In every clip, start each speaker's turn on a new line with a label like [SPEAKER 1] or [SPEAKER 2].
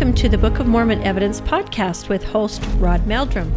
[SPEAKER 1] Welcome to the Book of Mormon Evidence Podcast with host Rod Meldrum.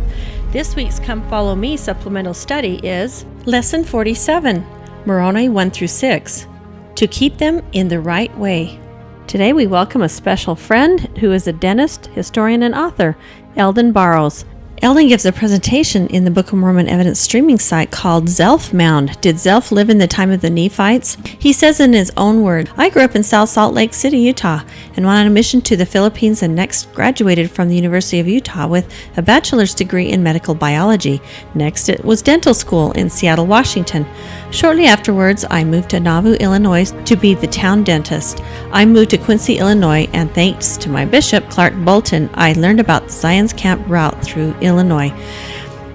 [SPEAKER 1] This week's Come Follow Me supplemental study is Lesson 47, Moroni 1 through 6, to keep them in the right way. Today we welcome a special friend who is a dentist, historian, and author, Eldon Barrowes. Eldon gives a presentation in the Book of Mormon evidence streaming site called Zelph Mound. Did Zelph live in the time of the Nephites? He says in his own words, I grew up in South Salt Lake City, Utah, and went on a mission to the Philippines and next graduated from the University of Utah with a bachelor's degree in medical biology. Next, it was dental school in Seattle, Washington. Shortly afterwards, I moved to Nauvoo, Illinois to be the town dentist. I moved to Quincy, Illinois, and thanks to my bishop, Clark Boulton, I learned about the Zion's Camp route through Illinois.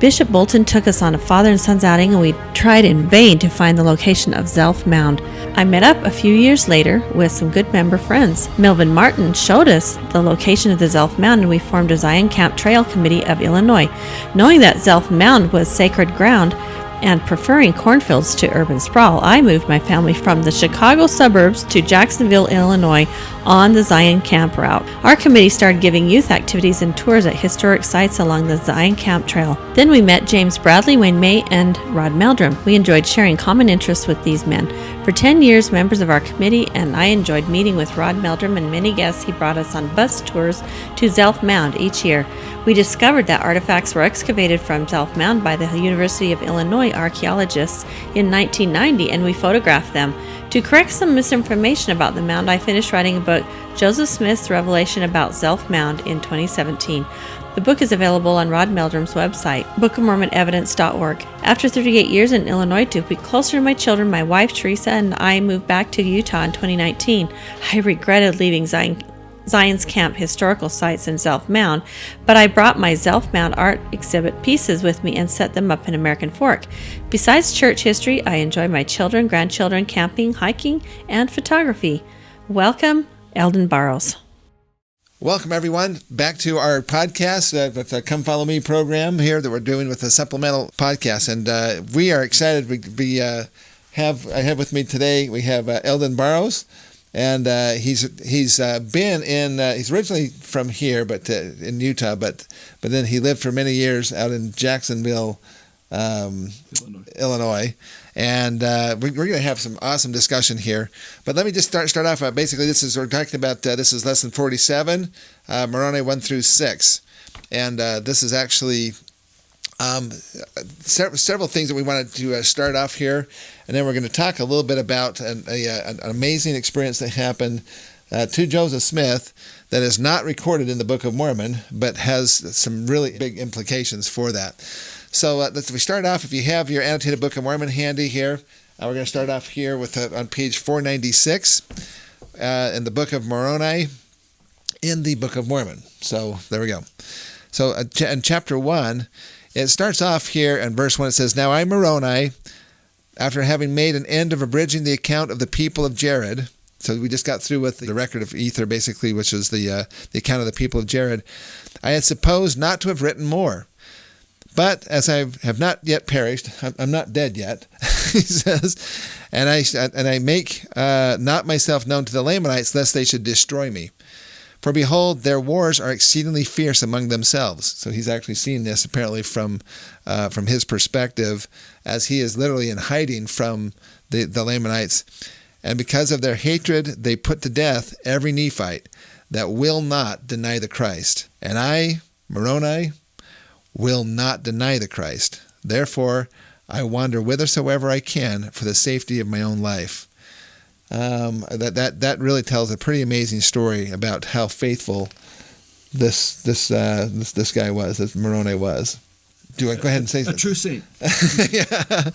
[SPEAKER 1] Bishop Boulton took us on a father and son's outing, and we tried in vain to find the location of Zelph Mound. I met up a few years later with some good member friends. Melvin Martin showed us the location of the Zelph Mound, and we formed a Zion Camp Trail Committee of Illinois. Knowing that Zelph Mound was sacred ground, and preferring cornfields to urban sprawl, I moved my family from the Chicago Suburbs to Jacksonville, Illinois on the Zion Camp route. Our committee started giving youth activities and tours at historic sites along the Zion Camp Trail. Then we met James Bradley, Wayne May, and Rod Meldrum. We enjoyed sharing common interests with these men. For 10 years, members of our committee and I enjoyed meeting with Rod Meldrum and many guests. He brought us on bus tours to Zelph Mound each year. We discovered that artifacts were excavated from Zelph Mound by the University of Illinois archaeologists in 1990, and we photographed them. To correct some misinformation about the mound, I finished writing a book, Joseph Smith's Revelation about Zelph Mound, in 2017. The book is available on Rod Meldrum's website, bookofmormonevidence.org. After 38 years in Illinois, to be closer to my children, my wife Teresa and I moved back to Utah in 2019. I regretted leaving Zion's Camp historical sites in Zelph Mound, but I brought my Zelph Mound art exhibit pieces with me and set them up in American Fork. Besides church history, I enjoy my children, grandchildren, camping, hiking, and photography. Welcome, Eldon Barrowes.
[SPEAKER 2] Welcome, everyone, back to our podcast, the Come Follow Me program here that we're doing with a supplemental podcast. And we are excited. I have with me today, we have Eldon Barrowes. And he's been in. He's originally from here, but in Utah. But then he lived for many years out in Jacksonville, Illinois. And we're going to have some awesome discussion here. But let me just start off. Basically, we're talking about. This is lesson 47, Moroni 1 through 6, and this is actually several things that we wanted to start off here, and then we're going to talk a little bit about an amazing experience that happened to Joseph Smith that is not recorded in the Book of Mormon, but has some really big implications for that. So we start off. If you have your annotated Book of Mormon handy here, we're going to start off here with on page 496 in the Book of Moroni in the Book of Mormon. So there we go. So in chapter 1, it starts off here in verse 1. It says, Now I, Moroni, after having made an end of abridging the account of the people of Jared, so we just got through with the record of Ether, basically, which is the account of the people of Jared, I had supposed not to have written more. But as I have not yet perished, I'm not dead yet, he says, and I make not myself known to the Lamanites, lest they should destroy me. For behold, their wars are exceedingly fierce among themselves. So he's actually seeing this apparently from his perspective, as he is literally in hiding from the Lamanites. And because of their hatred, they put to death every Nephite that will not deny the Christ. And I, Moroni, will not deny the Christ. Therefore, I wander whithersoever I can for the safety of my own life. That really tells a pretty amazing story about how faithful this guy was, this Moroni was. Do I go ahead and say something?
[SPEAKER 3] A true saint.
[SPEAKER 2] Yeah.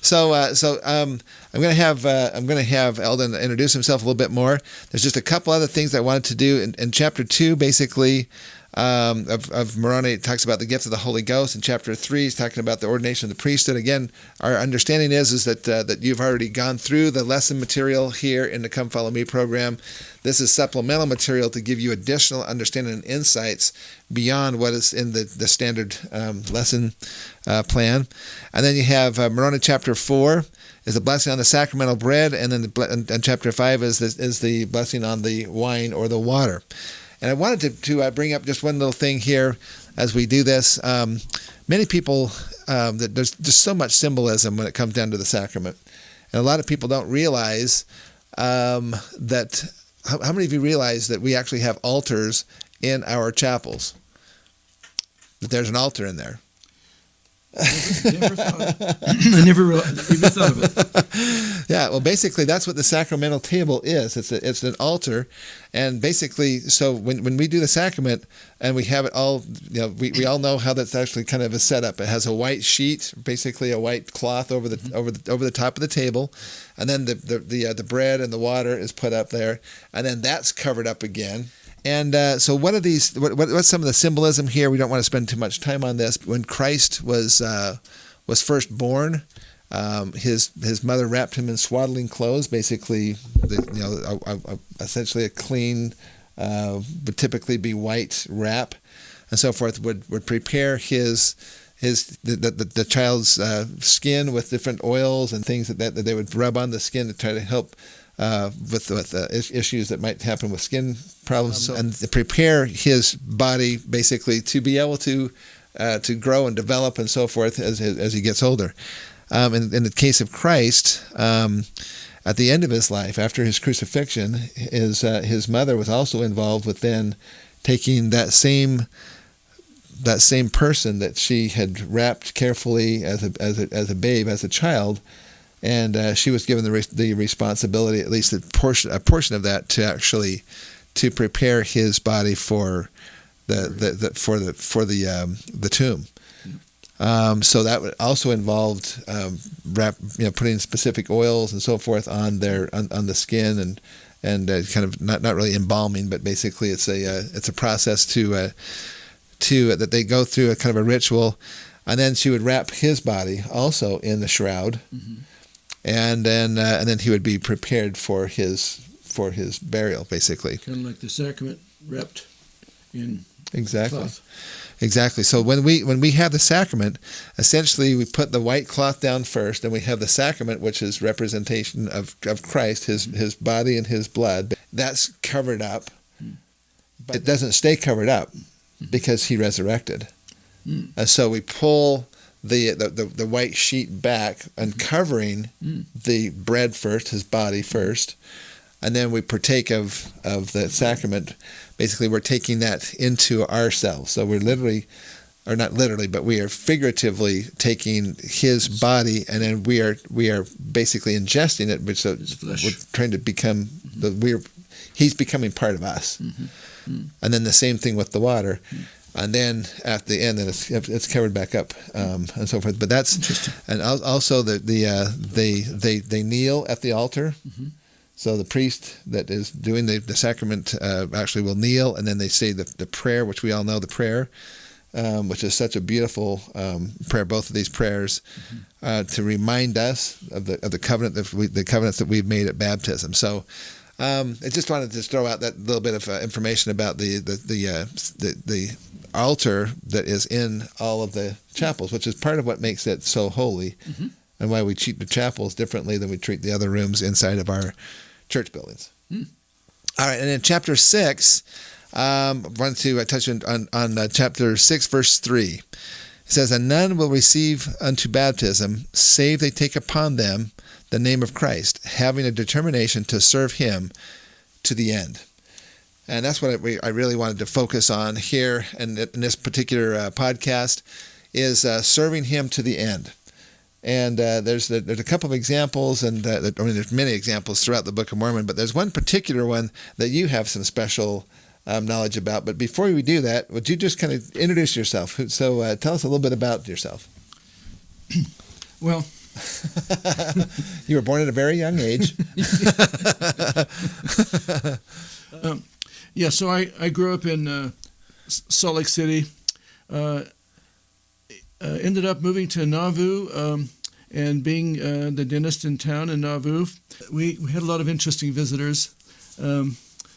[SPEAKER 2] So I'm going to have Eldon introduce himself a little bit more. There's just a couple other things I wanted to do in chapter 2, basically. Of Moroni, it talks about the gift of the Holy Ghost. In chapter 3, he's talking about the ordination of the priesthood. Again, our understanding is that you've already gone through the lesson material here in the Come Follow Me program. This is supplemental material to give you additional understanding and insights beyond what is in the standard lesson plan. And then you have Moroni chapter 4 is the blessing on the sacramental bread, and then and chapter 5 is the blessing on the wine or the water. And I wanted to bring up just one little thing here as we do this. Many people, there's just so much symbolism when it comes down to the sacrament. And a lot of people don't realize that, how many of you realize that we actually have altars in our chapels? That there's an altar in there.
[SPEAKER 3] I never even thought of it.
[SPEAKER 2] Yeah, well, basically, that's what the sacramental table is. It's an altar, and basically, so when we do the sacrament and we have it all, we all know how that's actually kind of a setup. It has a white sheet, basically a white cloth over the top of the table, and then the bread and the water is put up there, and then that's covered up again. And so what are these? What's some of the symbolism here? We don't want to spend too much time on this. When Christ was first born, his mother wrapped him in swaddling clothes, basically, essentially a clean, would typically be white wrap, and so forth. Would prepare the child's skin with different oils and things that they would rub on the skin to try to help with issues that might happen with skin problems, and prepare his body basically to be able to grow and develop and so forth as he gets older. In the case of Christ, at the end of his life, after his crucifixion, his mother was also involved with then taking that same person that she had wrapped carefully as a babe, as a child. And she was given the responsibility, at least a portion of that, to prepare his body for the tomb. So that also involved putting specific oils and so forth on the skin and kind of not really embalming, but basically it's a process to that they go through a kind of a ritual, and then she would wrap his body also in the shroud. Mm-hmm. And then he would be prepared for his burial, basically.
[SPEAKER 3] Kind of like the sacrament wrapped in cloth.
[SPEAKER 2] Exactly. So when we have the sacrament, essentially we put the white cloth down first, and we have the sacrament, which is representation of Christ, his body and his blood. That's covered up. But it doesn't stay covered up because he resurrected. And so we pull the white sheet back and covering the bread first, his body first, and then we partake of the sacrament. Basically, we're taking that into ourselves. So we're literally, or not literally, but we are figuratively taking his body, and then we are basically ingesting it. So we're trying to become he's becoming part of us. And then the same thing with the water. And then at the end, then it's covered back up and so forth. But that's, and also they kneel at the altar. So the priest that is doing the sacrament actually will kneel, and then they say the prayer, which we all know the prayer, which is such a beautiful prayer. Both of these prayers to remind us of the covenant the covenants that we've made at baptism. So. I just wanted to throw out that little bit of information about the altar that is in all of the chapels, which is part of what makes it so holy, and why we treat the chapels differently than we treat the other rooms inside of our church buildings. All right, and in chapter 6, I want to touch on chapter 6, verse 3. It says, "And none will receive unto baptism, save they take upon them the name of Christ, having a determination to serve him to the end." And that's what I really wanted to focus on here in this particular podcast, is serving him to the end. And there's a couple of examples, and there's many examples throughout the Book of Mormon, but there's one particular one that you have some special knowledge about. But before we do that, would you just kind of introduce yourself? So tell us a little bit about yourself.
[SPEAKER 3] Well,
[SPEAKER 2] you were born at a very young age.
[SPEAKER 3] So I grew up in Salt Lake City. Ended up moving to Nauvoo and being the dentist in town in Nauvoo. We had a lot of interesting visitors.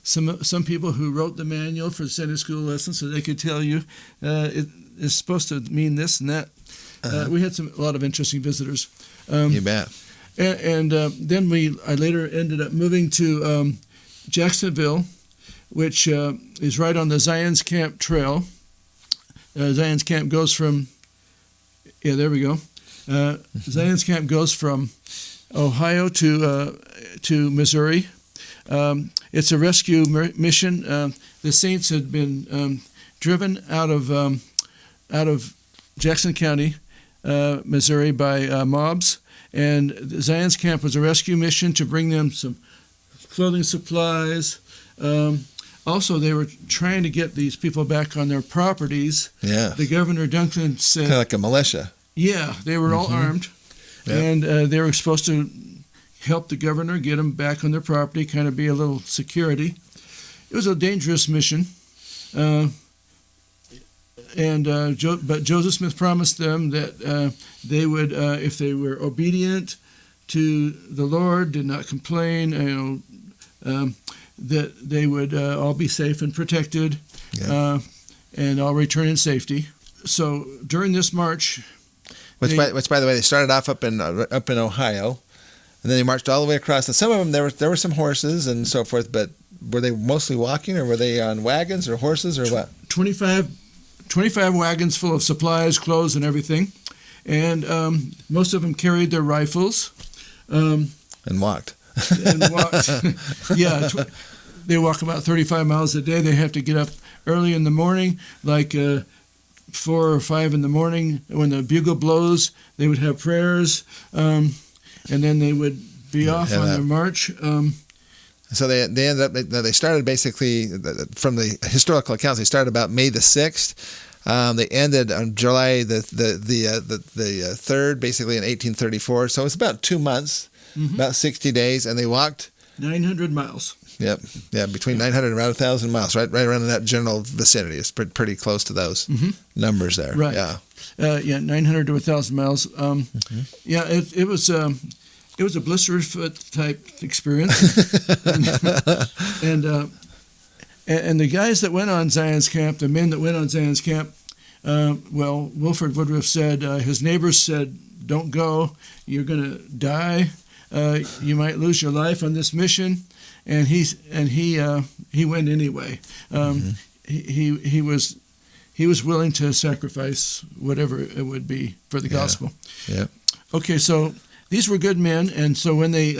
[SPEAKER 3] Some people who wrote the manual for Sunday school lessons, so they could tell you it is supposed to mean this and that. We had a lot of interesting visitors.
[SPEAKER 2] You bet.
[SPEAKER 3] And then I later ended up moving to Jacksonville, which is right on the Zion's Camp Trail. Zion's Camp goes from, there we go. Zion's Camp goes from Ohio to Missouri. It's a rescue mission. The Saints had been driven out of Jackson County, Missouri, by mobs, and Zion's Camp was a rescue mission to bring them some clothing supplies. Also, they were trying to get these people back on their properties.
[SPEAKER 2] Yeah.
[SPEAKER 3] The Governor Duncan said,
[SPEAKER 2] kind of like a militia.
[SPEAKER 3] Yeah, they were all armed, and they were supposed to help the governor get them back on their property, kind of be a little security. It was a dangerous mission, but Joseph Smith promised them that they would, if they were obedient to the Lord, did not complain, that they would all be safe and protected, and all return in safety. So during this march,
[SPEAKER 2] which by the way, they started off up in Ohio, and then they marched all the way across. And some of them there were some horses and so forth, but were they mostly walking, or were they on wagons or horses or what? 25
[SPEAKER 3] wagons full of supplies, clothes, and everything, and most of them carried their rifles.
[SPEAKER 2] And walked.
[SPEAKER 3] Yeah, they walk about 35 miles a day. They have to get up early in the morning, like 4 or 5 in the morning. When the bugle blows, they would have prayers, and then they would be off on their march.
[SPEAKER 2] So they ended up. They started basically from the historical accounts. They started about May the 6th. They ended on July the 3rd, basically in 1834. So it's about 2 months. About 60 days, and they walked
[SPEAKER 3] 900 miles.
[SPEAKER 2] Yep, yeah, between 900 and around 1,000 miles, right around in that general vicinity. It's pretty close to those numbers there.
[SPEAKER 3] Right.
[SPEAKER 2] Yeah.
[SPEAKER 3] 900 to 1,000 miles. Yeah, it was a blister foot type experience, and the guys that went on Zion's Camp, the men that went on Zion's Camp, Wilford Woodruff said his neighbors said, "Don't go, you're going to die. You might lose your life on this mission," and he went anyway. He was willing to sacrifice whatever it would be for the gospel.
[SPEAKER 2] Yeah.
[SPEAKER 3] Okay, so these were good men, and so when they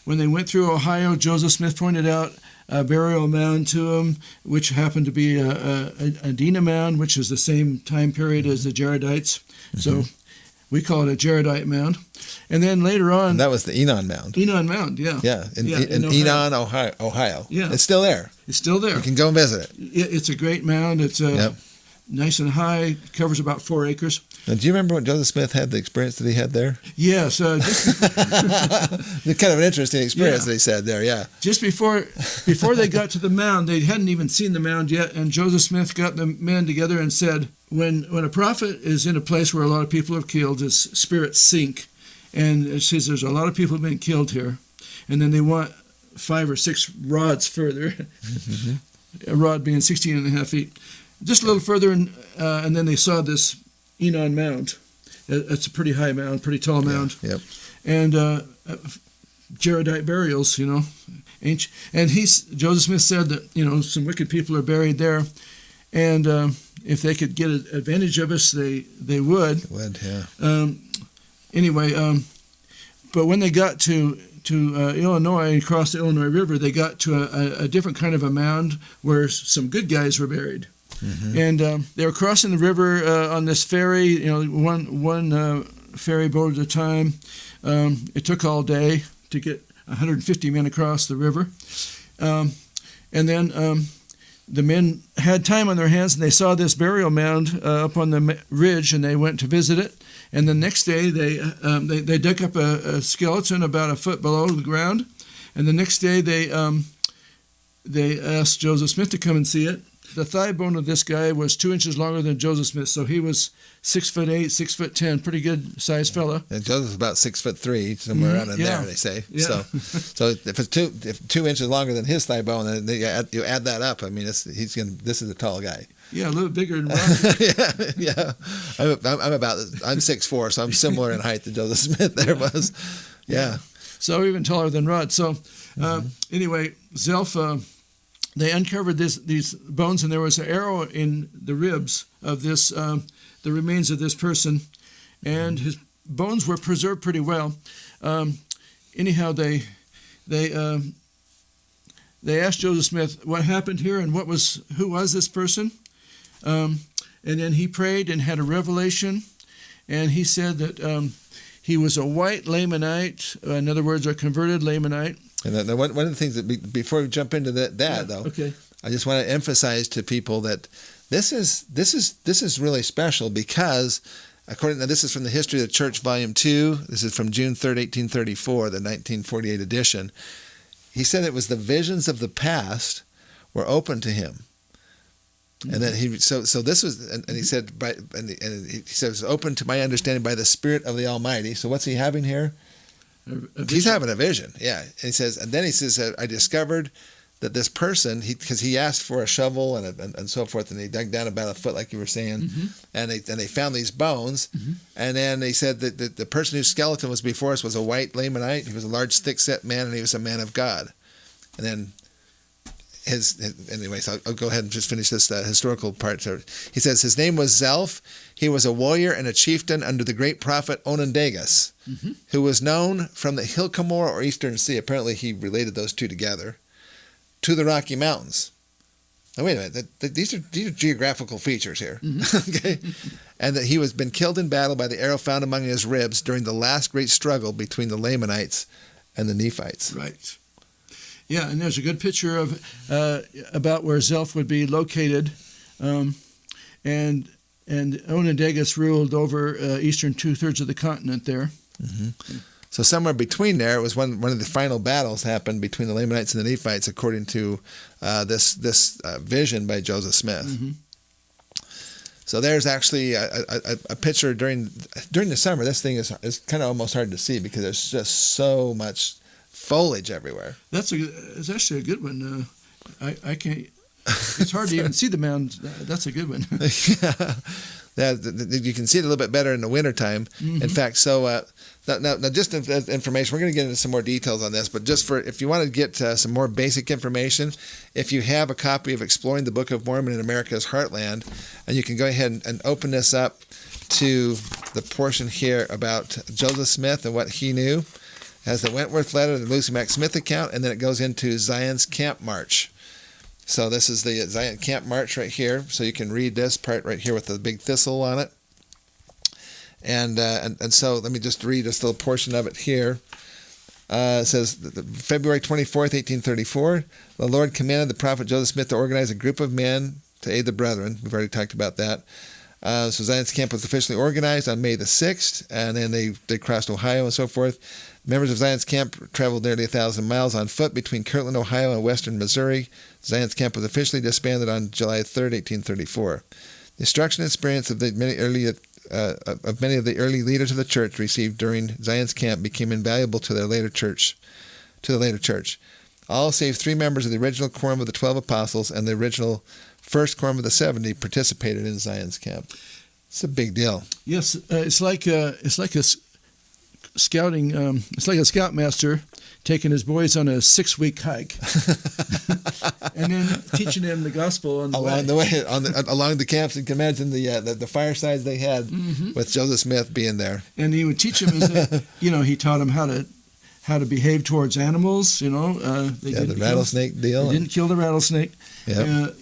[SPEAKER 3] went through Ohio, Joseph Smith pointed out a burial mound to him, which happened to be a Dina mound, which is the same time period as the Jaredites. So we call it a Jaredite mound. And then later on...
[SPEAKER 2] And that was the Enon Mound.
[SPEAKER 3] Enon Mound, yeah.
[SPEAKER 2] Yeah, in Enon, Ohio.
[SPEAKER 3] Yeah.
[SPEAKER 2] It's still there.
[SPEAKER 3] It's still there.
[SPEAKER 2] You can go and visit it.
[SPEAKER 3] It's a great mound. It's nice and high, covers about 4 acres.
[SPEAKER 2] Now, do you remember when Joseph Smith had the experience that he had there?
[SPEAKER 3] Yes.
[SPEAKER 2] Kind of an interesting experience that he said there, yeah.
[SPEAKER 3] Just before they got to the mound, they hadn't even seen the mound yet, and Joseph Smith got the men together and said, when a prophet is in a place where a lot of people are killed, his spirits sink. And it says there's a lot of people have been killed here. And then they want 5 or 6 rods further, a rod being 16.5 feet. Just a little further, and then they saw this Enon Mound. It's a pretty high mound, pretty tall mound.
[SPEAKER 2] Yep.
[SPEAKER 3] And Jaredite burials, ancient. And Joseph Smith said that, some wicked people are buried there. And if they could get advantage of us, they would.
[SPEAKER 2] Yeah.
[SPEAKER 3] Anyway, but when they got to Illinois and crossed the Illinois River, they got to a different kind of a mound where some good guys were buried. And they were crossing the river on this ferry, one ferry boat at a time. It took all day to get 150 men across the river. And then the men had time on their hands, and they saw this burial mound up on the ridge, and they went to visit it. And the next day, they dug up a skeleton about a foot below the ground. And the next day, they asked Joseph Smith to come and see it. The thigh bone of this guy was 2 inches longer than Joseph Smith, so he was 6'8", 6'10", pretty good sized fella.
[SPEAKER 2] And Joseph's about 6'3", somewhere around in there, they say.
[SPEAKER 3] Yeah.
[SPEAKER 2] So if it's 2 inches longer than his thigh bone, then you add that up. I mean, this is a tall guy.
[SPEAKER 3] Yeah, a little bigger than Ron.
[SPEAKER 2] yeah. I'm 6'4", so I'm similar in height to Joseph Smith there was. Yeah.
[SPEAKER 3] So even taller than Rod. So anyway, Zelph they uncovered these bones, and there was an arrow in the ribs of this, the remains of this person, and his bones were preserved pretty well. Anyhow, they asked Joseph Smith what happened here and who was this person, and then he prayed and had a revelation, and he said that he was a white Lamanite, in other words, a converted Lamanite.
[SPEAKER 2] And then one of the things that before we jump into that though,
[SPEAKER 3] okay.
[SPEAKER 2] I just want to emphasize to people that this is really special because this is from the History of the Church, Volume 2. This is from June 3rd, 1834, the 1948 edition. He said it was the visions of the past were open to him. Mm-hmm. And then he this was, and he said, he said it was open to my understanding by the Spirit of the Almighty. So what's he having here? He's having a vision, yeah. And he says, I discovered that this person, because he asked for a shovel and so forth, and he dug down about a foot, like you were saying,
[SPEAKER 3] mm-hmm.
[SPEAKER 2] and they found these bones, mm-hmm. and then they said that the person whose skeleton was before us was a white Lamanite. He was a large, thick-set man, and he was a man of God. And then anyways, I'll go ahead and just finish this historical part. He says his name was Zelph. He was a warrior and a chieftain under the great prophet Onondagas, mm-hmm. who was known from the Hilkamore or Eastern Sea. Apparently, he related those two together to the Rocky Mountains. Now, wait a minute. These are geographical features here. Mm-hmm. Okay, and that he was been killed in battle by the arrow found among his ribs during the last great struggle between the Lamanites and the Nephites.
[SPEAKER 3] Right. Yeah, and there's a good picture of about where Zelph would be located, and Onondagas ruled over eastern 2/3 of the continent there.
[SPEAKER 2] Mm-hmm. So somewhere between there, it was one of the final battles happened between the Lamanites and the Nephites, according to this vision by Joseph Smith. Mm-hmm. So there's actually a picture during the summer. This thing is kind of almost hard to see because there's just so much foliage everywhere.
[SPEAKER 3] It's actually a good one. I can't. It's hard to even see the mound. That's a good one.
[SPEAKER 2] Yeah, you can see it a little bit better in the wintertime. Mm-hmm. In fact, so now just information. We're going to get into some more details on this, but just if you want to get some more basic information, if you have a copy of Exploring the Book of Mormon in America's Heartland, and you can go ahead and open this up to the portion here about Joseph Smith and what he knew. Has the Wentworth letter, the Lucy Mack Smith account, and then it goes into Zion's Camp March. So this is the Zion Camp March right here. So you can read this part right here with the big thistle on it. And so let me just read this little portion of it here. It says, February 24th, 1834, the Lord commanded the prophet Joseph Smith to organize a group of men to aid the brethren. We've already talked about that. So Zion's Camp was officially organized on May the 6th, and then they crossed Ohio and so forth. Members of Zion's Camp traveled nearly 1,000 miles on foot between Kirtland, Ohio, and western Missouri. Zion's Camp was officially disbanded on July 3rd, 1834. The instruction and experience of many of the early leaders of the church received during Zion's Camp became invaluable to the later church. All save 3 members of the original quorum of the 12 apostles and the original first quorum of the 70 participated in Zion's Camp. It's a big deal.
[SPEAKER 3] Yes, it's like a scouting. It's like a scoutmaster taking his boys on a 6-week hike, and then teaching them the gospel along the way along the camps. You can imagine the firesides they had mm-hmm. with Joseph Smith being there. And he would teach them, he taught them how to behave towards animals. The
[SPEAKER 2] rattlesnake deal.
[SPEAKER 3] They didn't kill the rattlesnake.
[SPEAKER 2] Yep.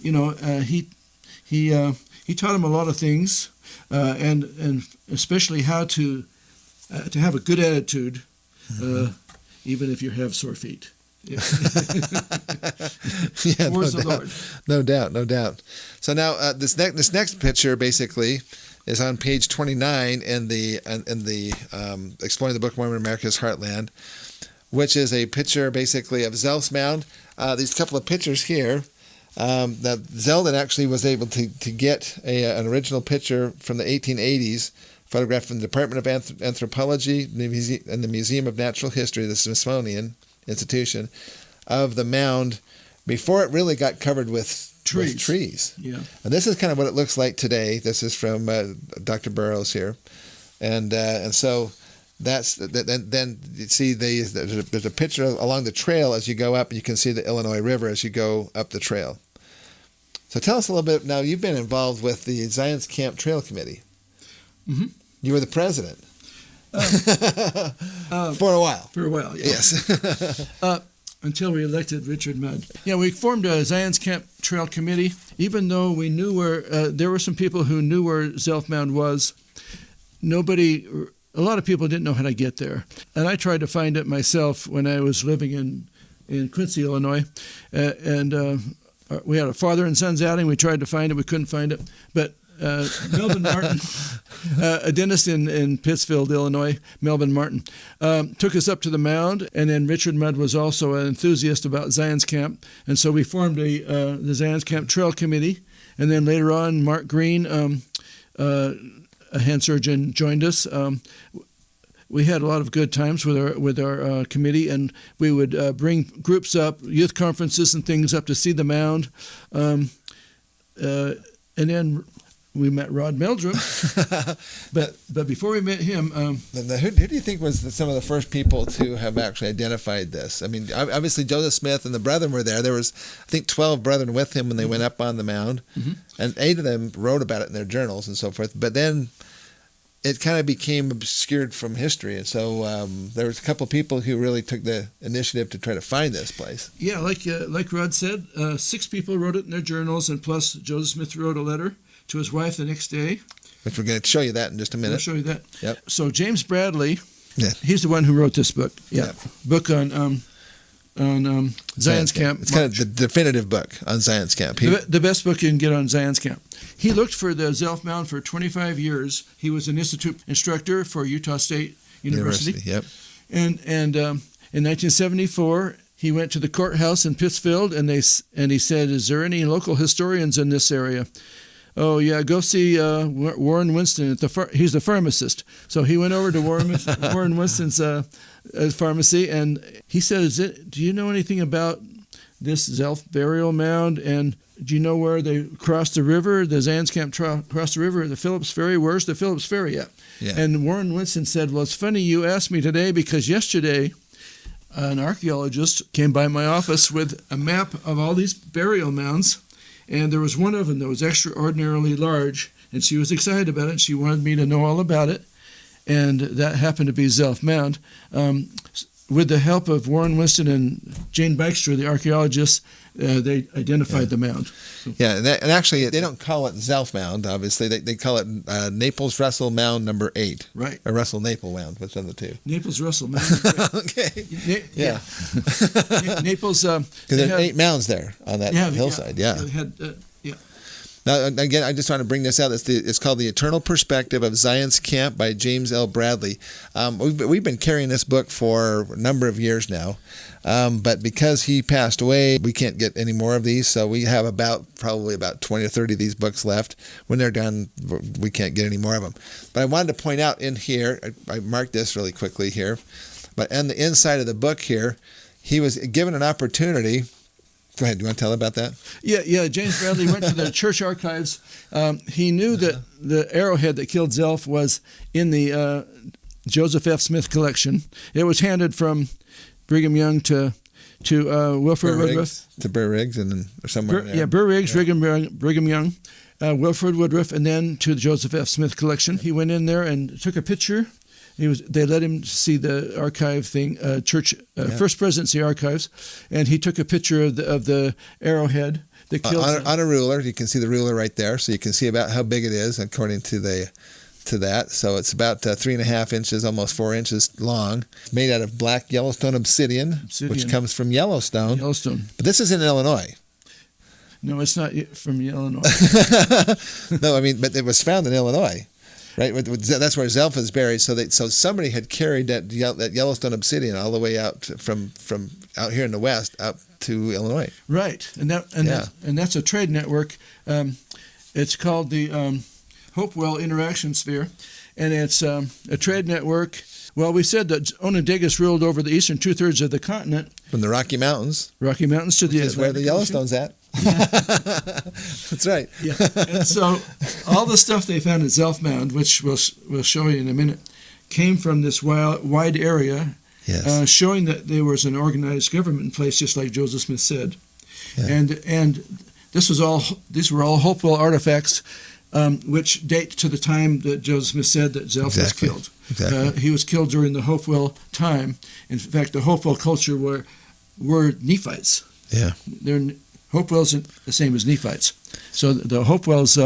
[SPEAKER 3] He taught them a lot of things, and especially how to have a good attitude, mm-hmm. Even if you have sore feet. Yeah,
[SPEAKER 2] Towards the Lord. No doubt. So now this next picture basically is on page 29 in the Exploring the Book of Mormon in America's Heartland, which is a picture basically of Zelph Mound. These couple of pictures here. That Zeldin actually was able to get an original picture from the 1880s, photographed from the Department of Anthropology and the Museum of Natural History, the Smithsonian Institution, of the mound before it really got covered with trees.
[SPEAKER 3] Yeah.
[SPEAKER 2] And this is kind of what it looks like today. This is from Dr. Barrowes here. And so then you see there's a picture along the trail as you go up, and you can see the Illinois River as you go up the trail. So tell us a little bit. Now, you've been involved with the Zion's Camp Trail Committee.
[SPEAKER 3] Mm-hmm.
[SPEAKER 2] You were the president for a while.
[SPEAKER 3] For a while, yeah.
[SPEAKER 2] Yes.
[SPEAKER 3] Until we elected Richard Mudd. Yeah, we formed a Zion's Camp Trail Committee, even though we knew where, there were some people who knew where Zelph Mound was. A lot of people didn't know how to get there. And I tried to find it myself when I was living in Quincy, Illinois. We had a father and son's outing. We tried to find it. We couldn't find it. But Melvin Martin, a dentist in Pittsfield, Illinois, Melvin Martin, took us up to the mound, and then Richard Mudd was also an enthusiast about Zion's Camp, and so we formed the Zion's Camp Trail Committee, and then later on, Mark Green, a hand surgeon, joined us. We had a lot of good times with our committee, and we would bring groups up, youth conferences and things up to see the mound, and then we met Rod Meldrum, but before we met him...
[SPEAKER 2] who do you think was some of the first people to have actually identified this? I mean, obviously Joseph Smith and the brethren were there. There was, I think, 12 brethren with him when they went up on the mound, and 8 of them wrote about it in their journals and so forth. But then it kind of became obscured from history, and so there was a couple of people who really took the initiative to try to find this place.
[SPEAKER 3] Yeah, like Rod said, 6 people wrote it in their journals, and plus Joseph Smith wrote a letter to his wife the next day. Which
[SPEAKER 2] we're going to show you that in just a minute.
[SPEAKER 3] I'll show you that.
[SPEAKER 2] Yep.
[SPEAKER 3] So James Bradley, he's the one who wrote this book. Yeah, book on Zion's Camp.
[SPEAKER 2] It's kind of the definitive book on Zion's Camp.
[SPEAKER 3] The best book you can get on Zion's Camp. He looked for the Zelph Mound for 25 years. He was an institute instructor for Utah State University.
[SPEAKER 2] Yep.
[SPEAKER 3] And in 1974, he went to the courthouse in Pittsfield, and he said, "Is there any local historians in this area?" "Oh, yeah, go see Warren Winston. He's the pharmacist." So he went over to Warren Winston's pharmacy, and he said, "Do you know anything about this Zelph burial mound? And do you know where they crossed the river, the Zion's Camp crossed the river, the Phillips Ferry? Where's the Phillips Ferry at?" Yeah. And Warren Winston said, "Well, it's funny you asked me today, because yesterday an archaeologist came by my office with a map of all these burial mounds, and there was one of them that was extraordinarily large, and she was excited about it, and she wanted me to know all about it, and that happened to be Zelph Mound." With the help of Warren Winston and Jane Baxter, the archaeologists, they identified the mound. So.
[SPEAKER 2] Yeah, and actually they don't call it Zelph Mound, obviously. They call it Naples Russell Mound number 8.
[SPEAKER 3] Right.
[SPEAKER 2] Or Russell Naple Mound, which one of the two?
[SPEAKER 3] Naples Russell Mound.
[SPEAKER 2] Okay.
[SPEAKER 3] Yeah. Naples.
[SPEAKER 2] Because there's 8 mounds there on that hillside. Yeah.
[SPEAKER 3] They had,
[SPEAKER 2] Now, again, I just want to bring this out. It's called The Eternal Perspective of Zion's Camp by James L. Bradley. We've been carrying this book for a number of years now, but because he passed away, we can't get any more of these, so we have probably about 20 or 30 of these books left. When they're done, we can't get any more of them. But I wanted to point out in here, I marked this really quickly here, but on the inside of the book here, he was given an opportunity. Go ahead. Do you want to tell about that?
[SPEAKER 3] Yeah. James Bradley went to the church archives. He knew that the arrowhead that killed Zelph was in the Joseph F. Smith collection. It was handed from Brigham Young to Wilfred Woodruff.
[SPEAKER 2] To Burr Riggs and somewhere there.
[SPEAKER 3] Yeah, Burr Riggs, Brigham Young, Wilfred Woodruff, and then to the Joseph F. Smith collection. He went in there and took a picture. They let him see the archive thing, church First Presidency archives, and he took a picture of the arrowhead that killed
[SPEAKER 2] on a ruler. You can see the ruler right there, so you can see about how big it is according to that. So it's about 3.5 inches, almost 4 inches long. It's made out of black Yellowstone obsidian, which comes from Yellowstone. But this is in Illinois.
[SPEAKER 3] No, it's not from Illinois.
[SPEAKER 2] No, I mean, but it was found in Illinois. Right, that's where Zelph is buried. So somebody had carried that Yellowstone obsidian all the way out from out here in the west out to Illinois.
[SPEAKER 3] Right, and that's a trade network. It's called the Hopewell Interaction Sphere, and it's a trade network. Well, we said that Onondagas ruled over the eastern 2/3 of the continent.
[SPEAKER 2] From the Rocky Mountains.
[SPEAKER 3] To the Atlantic
[SPEAKER 2] is where the Yellowstone's at. Yeah. That's right.
[SPEAKER 3] Yeah. And so all the stuff they found at Zelph Mound, which we'll show you in a minute, came from this wide area,
[SPEAKER 2] Yes.
[SPEAKER 3] showing that there was an organized government in place, just like Joseph Smith said.
[SPEAKER 2] Yeah.
[SPEAKER 3] And these were all Hopewell artifacts, which date to the time that Joseph Smith said that Zelph was killed.
[SPEAKER 2] Exactly.
[SPEAKER 3] He was killed during the Hopewell time. In fact, the Hopewell culture were Nephites.
[SPEAKER 2] Yeah.
[SPEAKER 3] Hopewell's the same as Nephites. So the Hopewells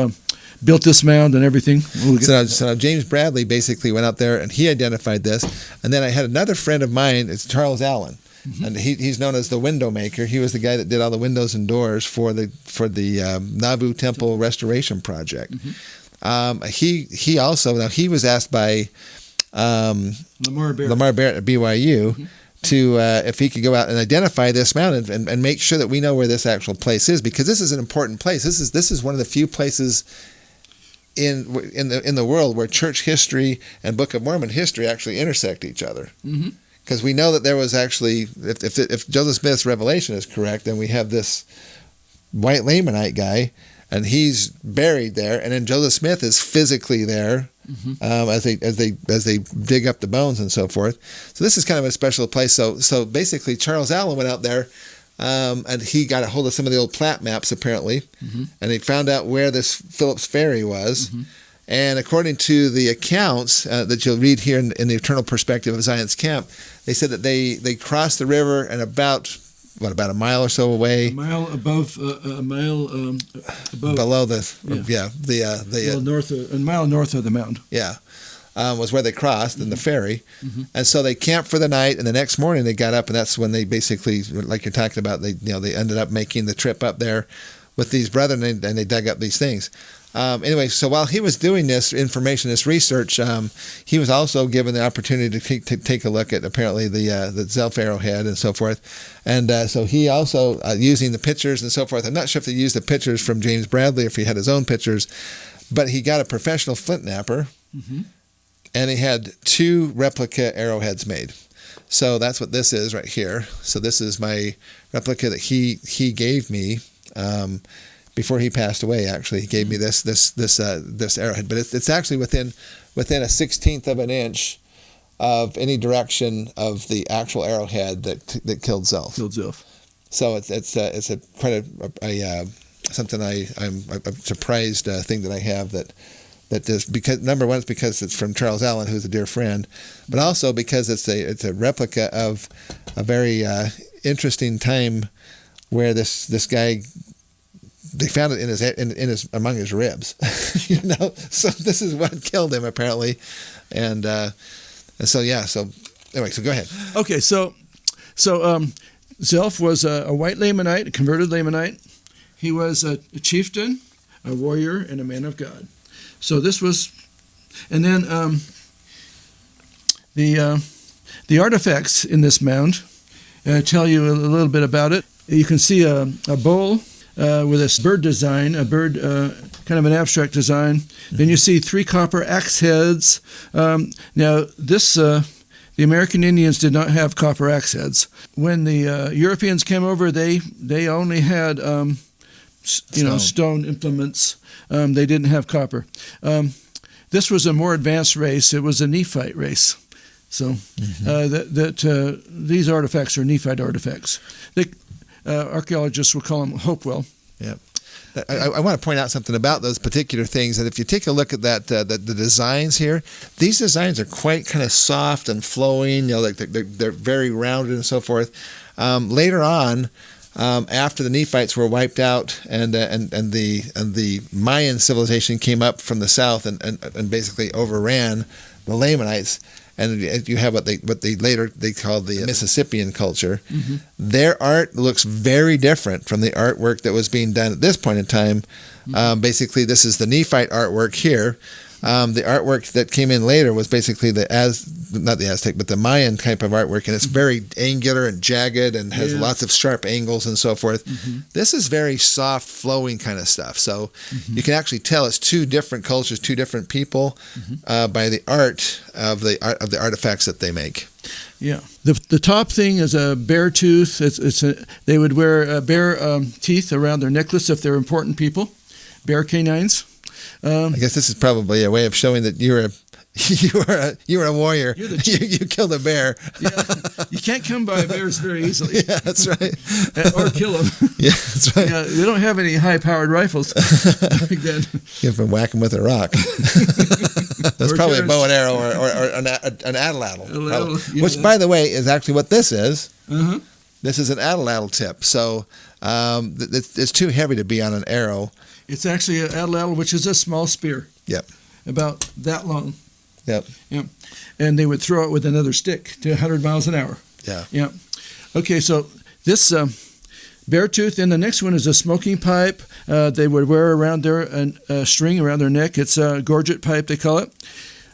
[SPEAKER 3] built this mound and everything.
[SPEAKER 2] So now James Bradley basically went out there and he identified this. And then I had another friend of mine, it's Charles Allen. Mm-hmm. And he's known as the window maker. He was the guy that did all the windows and doors for the Nauvoo Temple Restoration Project. Mm-hmm. He also, now he was asked by Lamar Barrett at BYU, mm-hmm. to if he could go out and identify this mound and make sure that we know where this actual place is, because this is an important place. This is one of the few places in the world where church history and Book of Mormon history actually intersect each other. Mm-hmm. Because we know that there was actually, if Joseph Smith's revelation is correct, then we have this white Lamanite guy, and he's buried there, and then Joseph Smith is physically there, mm-hmm. As they dig up the bones and so forth. So this is kind of a special place. So basically, Charles Allen went out there, and he got a hold of some of the old plat maps apparently, mm-hmm. and he found out where this Phillips Ferry was. Mm-hmm. And according to the accounts that you'll read here in the Eternal Perspective of Zion's Camp, they said that they crossed the river and about a mile or so away.
[SPEAKER 3] A mile above. Below
[SPEAKER 2] a
[SPEAKER 3] mile north of the mound.
[SPEAKER 2] Yeah, was where they crossed in the ferry,
[SPEAKER 3] mm-hmm.
[SPEAKER 2] and so they camped for the night. And the next morning they got up, and that's when they basically, like you're talking about, they ended up making the trip up there with these brethren, and they dug up these things. Anyway, so while he was doing this research, he was also given the opportunity to take a look at apparently the Zelph arrowhead and so forth. And so he also, using the pictures and so forth, I'm not sure if they used the pictures from James Bradley or if he had his own pictures, but he got a professional flint knapper, mm-hmm. and he had 2 replica arrowheads made. So that's what this is right here. So this is my replica that he gave me. Before he passed away, actually, he gave me this arrowhead, but it's actually within a 1/16 of an inch of any direction of the actual arrowhead that killed Zelph. So it's quite a something I'm a surprised thing that I have that this, because number one, it's because it's from Charles Allen, who's a dear friend, but also because it's a replica of a very interesting time where this guy. They found it in his among his ribs, So this is what killed him apparently, and so yeah. So anyway, so go ahead.
[SPEAKER 3] Okay, so Zelph was a white Lamanite, a converted Lamanite. He was a chieftain, a warrior, and a man of God. So this was, and then the artifacts in this mound tell you a little bit about it. You can see a bowl. With a bird design, kind of an abstract design. Mm-hmm. Then you see 3 copper axe heads. Now, the American Indians did not have copper axe heads. When the Europeans came over, they only had, stone implements. They didn't have copper. This was a more advanced race. It was a Nephite race. So mm-hmm. These artifacts are Nephite artifacts. Archaeologists will call them Hopewell.
[SPEAKER 2] Yeah, I want to point out something about those particular things. That if you take a look at that, the designs here, these designs are quite kind of soft and flowing. Like they're very rounded and so forth. Later on, after the Nephites were wiped out and the Mayan civilization came up from the south and basically overran the Lamanites. And you have what they later called the Mississippian culture. Mm-hmm. Their art looks very different from the artwork that was being done at this point in time. Mm-hmm. Basically, this is the Nephite artwork here. The artwork that came in later was basically not the Aztec, but the Mayan type of artwork, and it's very angular and jagged and has lots of sharp angles and so forth. Mm-hmm. This is very soft, flowing kind of stuff. So mm-hmm. you can actually tell it's 2 different cultures, 2 different people mm-hmm. By the art of the artifacts that they make.
[SPEAKER 3] Yeah, the top thing is a bear tooth. They would wear bear teeth around their necklace if they're important people, bear canines.
[SPEAKER 2] I guess this is probably a way of showing that you're You were a warrior.
[SPEAKER 3] You're the
[SPEAKER 2] You killed a bear.
[SPEAKER 3] Yeah, you can't come by bears very easily.
[SPEAKER 2] Yeah, that's right.
[SPEAKER 3] Or kill them.
[SPEAKER 2] Yeah, that's right.
[SPEAKER 3] Yeah, they don't have any high-powered rifles back then.
[SPEAKER 2] Give them whack 'em with a rock. That's
[SPEAKER 3] Or
[SPEAKER 2] probably a
[SPEAKER 3] carrots.
[SPEAKER 2] bow and arrow or an atlatl.
[SPEAKER 3] Atlatl, yeah.
[SPEAKER 2] Which, by the way, is actually what this is.
[SPEAKER 3] Uh-huh.
[SPEAKER 2] This is an atlatl tip. So it's too heavy to be on an arrow.
[SPEAKER 3] It's actually an atlatl, which is a small spear.
[SPEAKER 2] Yep.
[SPEAKER 3] About that long.
[SPEAKER 2] Yep.
[SPEAKER 3] Yeah. And they would throw it with another stick to 100 miles an hour.
[SPEAKER 2] Yeah.
[SPEAKER 3] Yeah. Okay, so this bear tooth, and the next one is a smoking pipe. They would wear around their a string around their neck. It's a gorget pipe, they call it.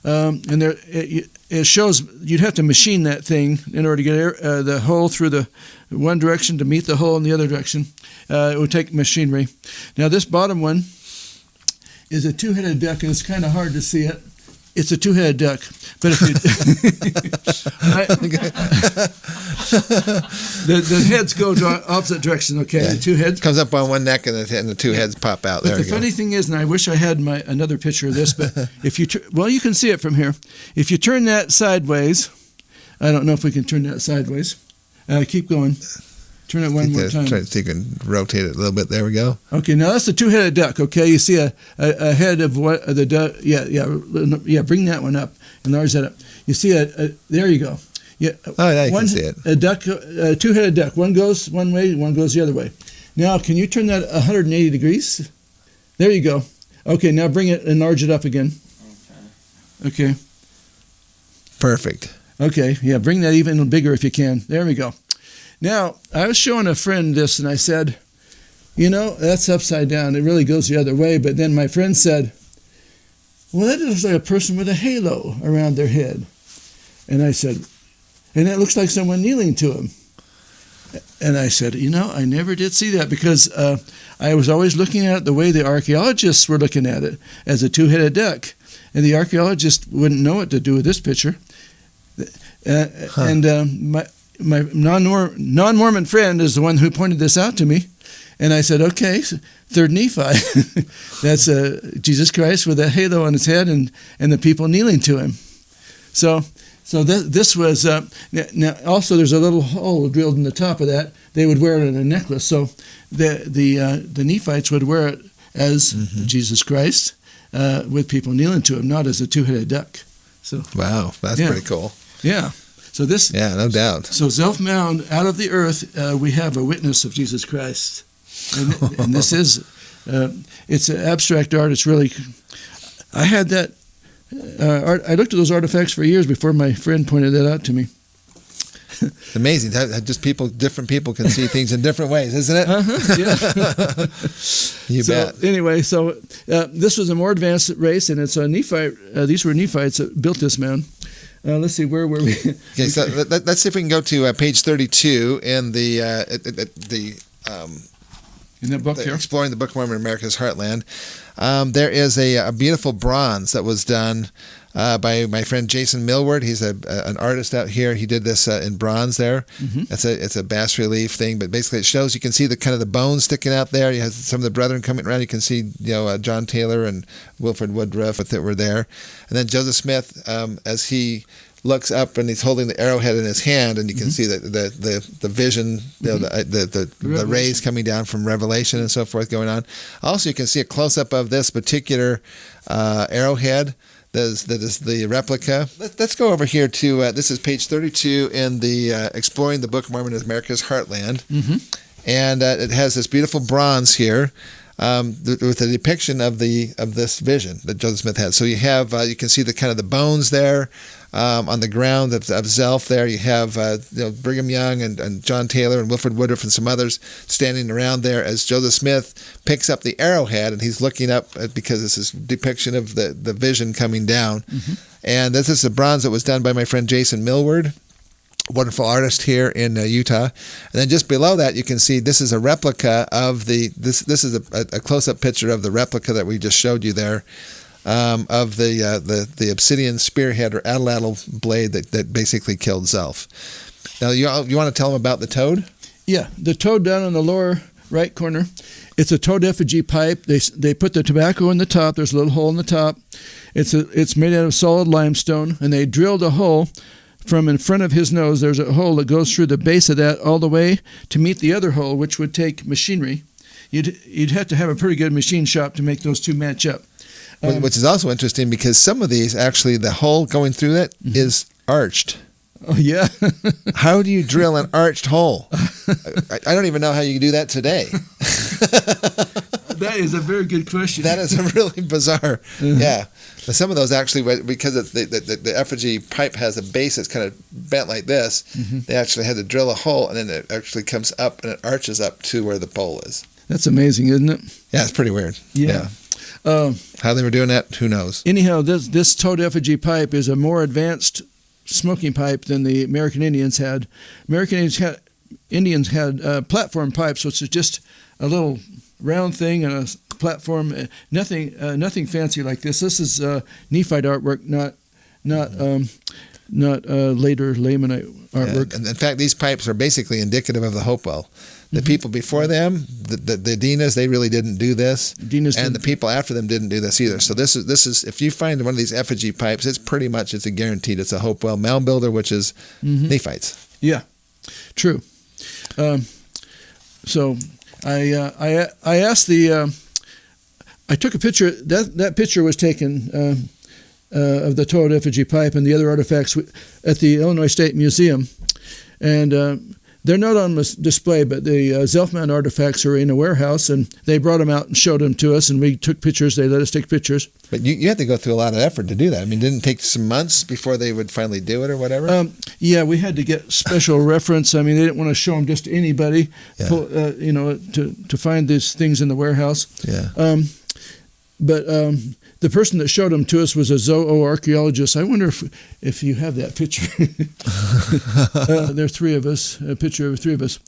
[SPEAKER 3] And there, it shows you'd have to machine that thing in order to get air, the hole through the one direction to meet the hole in the other direction. It would take machinery. Now this bottom one is a two-headed duck, and it's kind of hard to see it. It's a two-headed duck, but if you the heads go opposite direction. Okay,
[SPEAKER 2] Yeah.
[SPEAKER 3] The two heads
[SPEAKER 2] Comes up on one neck and the two heads pop out.
[SPEAKER 3] But
[SPEAKER 2] There
[SPEAKER 3] the
[SPEAKER 2] you go.
[SPEAKER 3] funny thing is, and I wish I had another picture of this, but if you you can see it from here. If you turn that sideways, I don't know if we can turn that sideways. Keep going. Turn it one more time.
[SPEAKER 2] Try to see if you can rotate it a little bit. There we go.
[SPEAKER 3] Okay, now that's a two-headed duck. Okay, you see a head of what the duck. Yeah. Bring that one up, enlarge that up. You see there you go. Yeah.
[SPEAKER 2] Oh, yeah, you can see it.
[SPEAKER 3] A duck, a two-headed duck. One goes one way, one goes the other way. Now, can you turn that 180 degrees? There you go. Okay, now bring it, enlarge it up again. Okay.
[SPEAKER 2] Perfect.
[SPEAKER 3] Okay, yeah, bring that even bigger if you can. There we go. Now, I was showing a friend this, and I said, that's upside down. It really goes the other way. But then my friend said, well, that looks like a person with a halo around their head. And I said, and that looks like someone kneeling to him. And I said, I never did see that because I was always looking at it the way the archaeologists were looking at it, as a two-headed duck. And the archaeologists wouldn't know what to do with this picture. And my non-Mormon friend is the one who pointed this out to me. And I said, okay, third Nephi. That's Jesus Christ with a halo on his head and the people kneeling to him. So this was, now also there's a little hole drilled in the top of that. They would wear it in a necklace. So the Nephites would wear it as Jesus Christ with people kneeling to him, not as a two-headed duck. So
[SPEAKER 2] Wow, that's pretty cool.
[SPEAKER 3] Yeah. So this.
[SPEAKER 2] Yeah, no doubt.
[SPEAKER 3] So Zelph Mound, out of the earth, we have a witness of Jesus Christ, and this is, it's an abstract art. It's really, I had that art. I looked at those artifacts for years before my friend pointed that out to me.
[SPEAKER 2] It's amazing how just different people can see things in different ways, isn't it?
[SPEAKER 3] Yeah.
[SPEAKER 2] You bet.
[SPEAKER 3] Anyway, this was a more advanced race, and it's a Nephite. These were Nephites that built this mound. Let's see, where were we?
[SPEAKER 2] Okay, so let's see if we can go to page 32 in the
[SPEAKER 3] in that book here.
[SPEAKER 2] Exploring the Book of Mormon, America's Heartland. There is a beautiful bronze that was done by my friend Jason Millward. He's an artist out here. He did this in bronze there. It's a bas relief thing, but basically it shows, you can see the kind of the bones sticking out there. You have some of the brethren coming around. You can see John Taylor and Wilfred Woodruff that were there, and then Joseph Smith as he looks up and he's holding the arrowhead in his hand, and you can see the vision, the rays coming down from Revelation and so forth going on. Also, you can see a close up of this particular arrowhead. That is the replica. Let's go over here to, this is page 32 in the Exploring the Book of Mormon, America's Heartland. And it has this beautiful bronze here with a depiction of this vision that Joseph Smith had. So you have, you can see the kind of the bones there on the ground of Zelph there. You have Brigham Young and John Taylor and Wilfred Woodruff and some others standing around there as Joseph Smith picks up the arrowhead, and he's looking up because this is a depiction of the vision coming down. And this is a bronze that was done by my friend Jason Millward, wonderful artist here in Utah. And then just below that, you can see this is a replica of this is a close-up picture of the replica that we just showed you there, of the obsidian spearhead or atlatl blade that basically killed Zelph. Now, you want to tell them about the toad?
[SPEAKER 3] Yeah, the toad down in the lower right corner It's a toad effigy pipe. They put the tobacco in the top. There's a little hole in the top. It's made out of solid limestone, and they drilled a hole from in front of his nose. There's a hole that goes through the base of that all the way to meet the other hole, which would take machinery. You'd have to have a pretty good machine shop to make those two match up.
[SPEAKER 2] Which is also interesting because some of these, actually, the hole going through it is arched.
[SPEAKER 3] Oh, yeah.
[SPEAKER 2] How do you drill an arched hole? I don't even know how you do that today.
[SPEAKER 3] That is a very good question.
[SPEAKER 2] That is a really bizarre. Yeah. Some of those actually, because it's the effigy pipe has a base that's kind of bent like this, they actually had to drill a hole, and then it actually comes up and it arches up to where the pole is.
[SPEAKER 3] That's amazing, isn't it?
[SPEAKER 2] Yeah, it's pretty weird.
[SPEAKER 3] Yeah.
[SPEAKER 2] How they were doing that, who knows?
[SPEAKER 3] Anyhow, this toad effigy pipe is a more advanced smoking pipe than the American Indians had. Indians had platform pipes, which is just a little round thing and a platform. Nothing fancy like this. This is Nephite artwork, not later Lamanite artwork.
[SPEAKER 2] Yeah. And in fact, these pipes are basically indicative of the Hopewell. The people before them, the Dinas, they really didn't do this, and the people after them didn't do this either. So this is if you find one of these effigy pipes, it's a guaranteed. It's a Hopewell mound builder, which is Nephites.
[SPEAKER 3] Yeah, true. So I asked I took a picture. That picture was taken of the toad effigy pipe and the other artifacts at the Illinois State Museum, and they're not on display, but the Zelph Mound artifacts are in a warehouse, and they brought them out and showed them to us, and we took pictures. They let us take pictures.
[SPEAKER 2] But you had to go through a lot of effort to do that. I mean, didn't it take some months before they would finally do it or whatever?
[SPEAKER 3] Yeah, we had to get special reference. I mean, they didn't want to show them just to anybody, to find these things in the warehouse.
[SPEAKER 2] Yeah.
[SPEAKER 3] But the person that showed them to us was a zooarchaeologist. I wonder if you have that picture. There are three of us, a picture of three of us.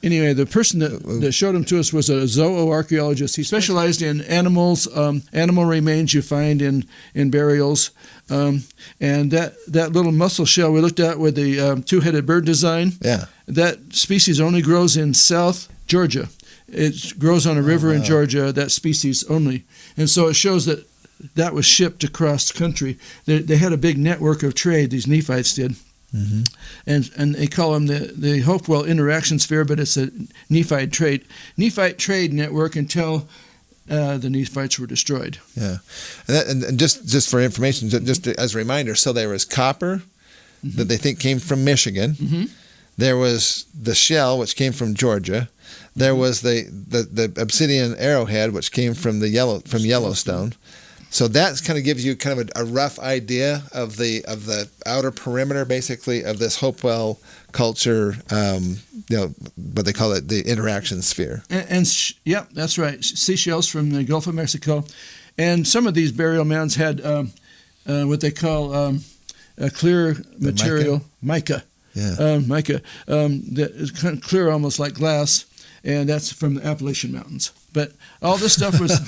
[SPEAKER 3] Anyway, the person that showed them to us was a zooarchaeologist. He specialized in animals, animal remains you find in burials. And that little mussel shell we looked at with the two-headed bird design, that species only grows in South Georgia. It grows on a river in Georgia, that species only. And so it shows that was shipped across the country. They had a big network of trade, these Nephites did. Mm-hmm. And they call them the Hopewell Interaction Sphere, but it's a Nephite trade network until the Nephites were destroyed.
[SPEAKER 2] Yeah. And just for information, just as a reminder, so there was copper that they think came from Michigan. Mm-hmm. There was the shell, which came from Georgia. There was the obsidian arrowhead, which came from Yellowstone. So that kind of gives you kind of a rough idea of the outer perimeter, basically, of this Hopewell culture. What they call it, the interaction sphere.
[SPEAKER 3] Yeah, that's right. Seashells from the Gulf of Mexico, and some of these burial mounds had what they call a clear material, mica.
[SPEAKER 2] Yeah.
[SPEAKER 3] Mica that is kind of clear, almost like glass, and that's from the Appalachian Mountains. But all this stuff was...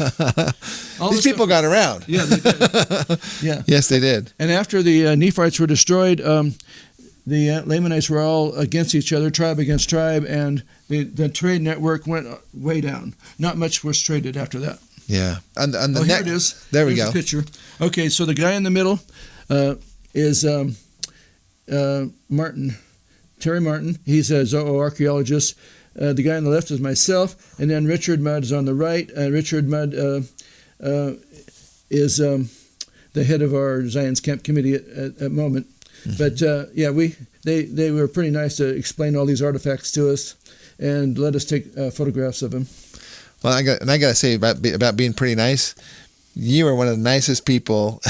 [SPEAKER 2] These people got around.
[SPEAKER 3] Yeah, they did. Yeah.
[SPEAKER 2] Yes, they did.
[SPEAKER 3] And after the Nephites were destroyed, the Lamanites were all against each other, tribe against tribe, and the trade network went way down. Not much was traded after that.
[SPEAKER 2] Yeah. On the
[SPEAKER 3] here it is.
[SPEAKER 2] There we
[SPEAKER 3] Here's
[SPEAKER 2] go.
[SPEAKER 3] The picture. Okay, so the guy in the middle is... Martin, Terry Martin. He's a zooarchaeologist. The guy on the left is myself, and then Richard Mudd is on the right. Richard Mudd is the head of our Zion's Camp Committee at the moment. Mm-hmm. But they were pretty nice to explain all these artifacts to us and let us take photographs of them.
[SPEAKER 2] Well, I got to say about being pretty nice. You are one of the nicest people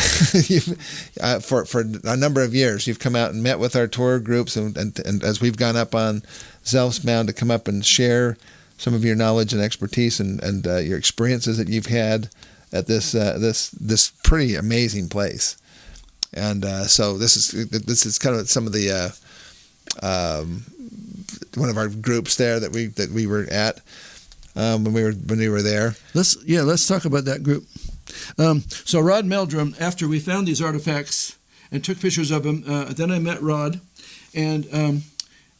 [SPEAKER 2] for a number of years. You've come out and met with our tour groups, and as we've gone up on Zelph Mound to come up and share some of your knowledge and expertise and your experiences that you've had at this pretty amazing place. And so this is kind of some of the one of our groups there that we were at when we were there.
[SPEAKER 3] Let's talk about that group. So Rod Meldrum, after we found these artifacts and took pictures of them, then I met Rod, and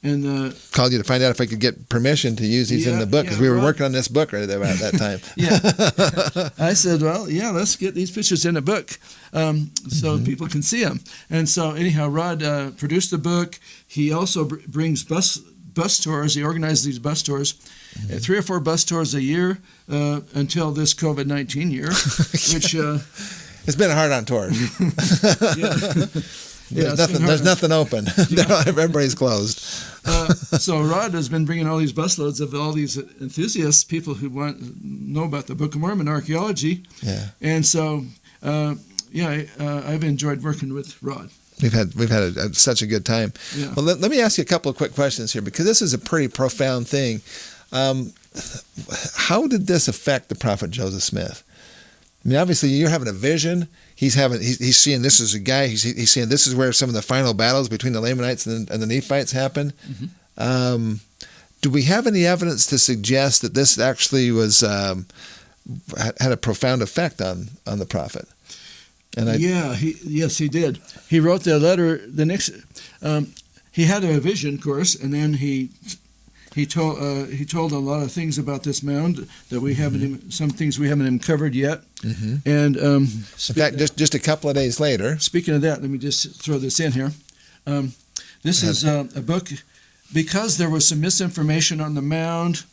[SPEAKER 3] And
[SPEAKER 2] called you to find out if I could get permission to use these in the book, because we were working on this book right about that time.
[SPEAKER 3] I said, well, let's get these pictures in a book so people can see them. And so anyhow, Rod produced the book. He also brings bus tours. He organizes these bus tours, 3 or 4 bus tours a year until this COVID-19 year, which
[SPEAKER 2] it's been hard on tours. There's nothing open. Everybody's closed.
[SPEAKER 3] So Rod has been bringing all these busloads of all these enthusiasts, people who know about the Book of Mormon archaeology. Yeah. And so, I've enjoyed working with Rod.
[SPEAKER 2] We've had such a good time. Yeah. Well, let me ask you a couple of quick questions here, because this is a pretty profound thing. How did this affect the prophet Joseph Smith? I mean, obviously, you're having a vision. He's seeing this as a guy. He's seeing this is where some of the final battles between the Lamanites and the Nephites happened. Mm-hmm. Do we have any evidence to suggest that this actually was had a profound effect on the prophet?
[SPEAKER 3] Yes, he did. He wrote the letter. He had a vision, of course, and then he told a lot of things about this mound that we haven't, some things we haven't even covered yet. Mm-hmm. And in
[SPEAKER 2] fact, just a couple of days later.
[SPEAKER 3] Speaking of that, let me just throw this in here. This is a book, because there was some misinformation on the mound.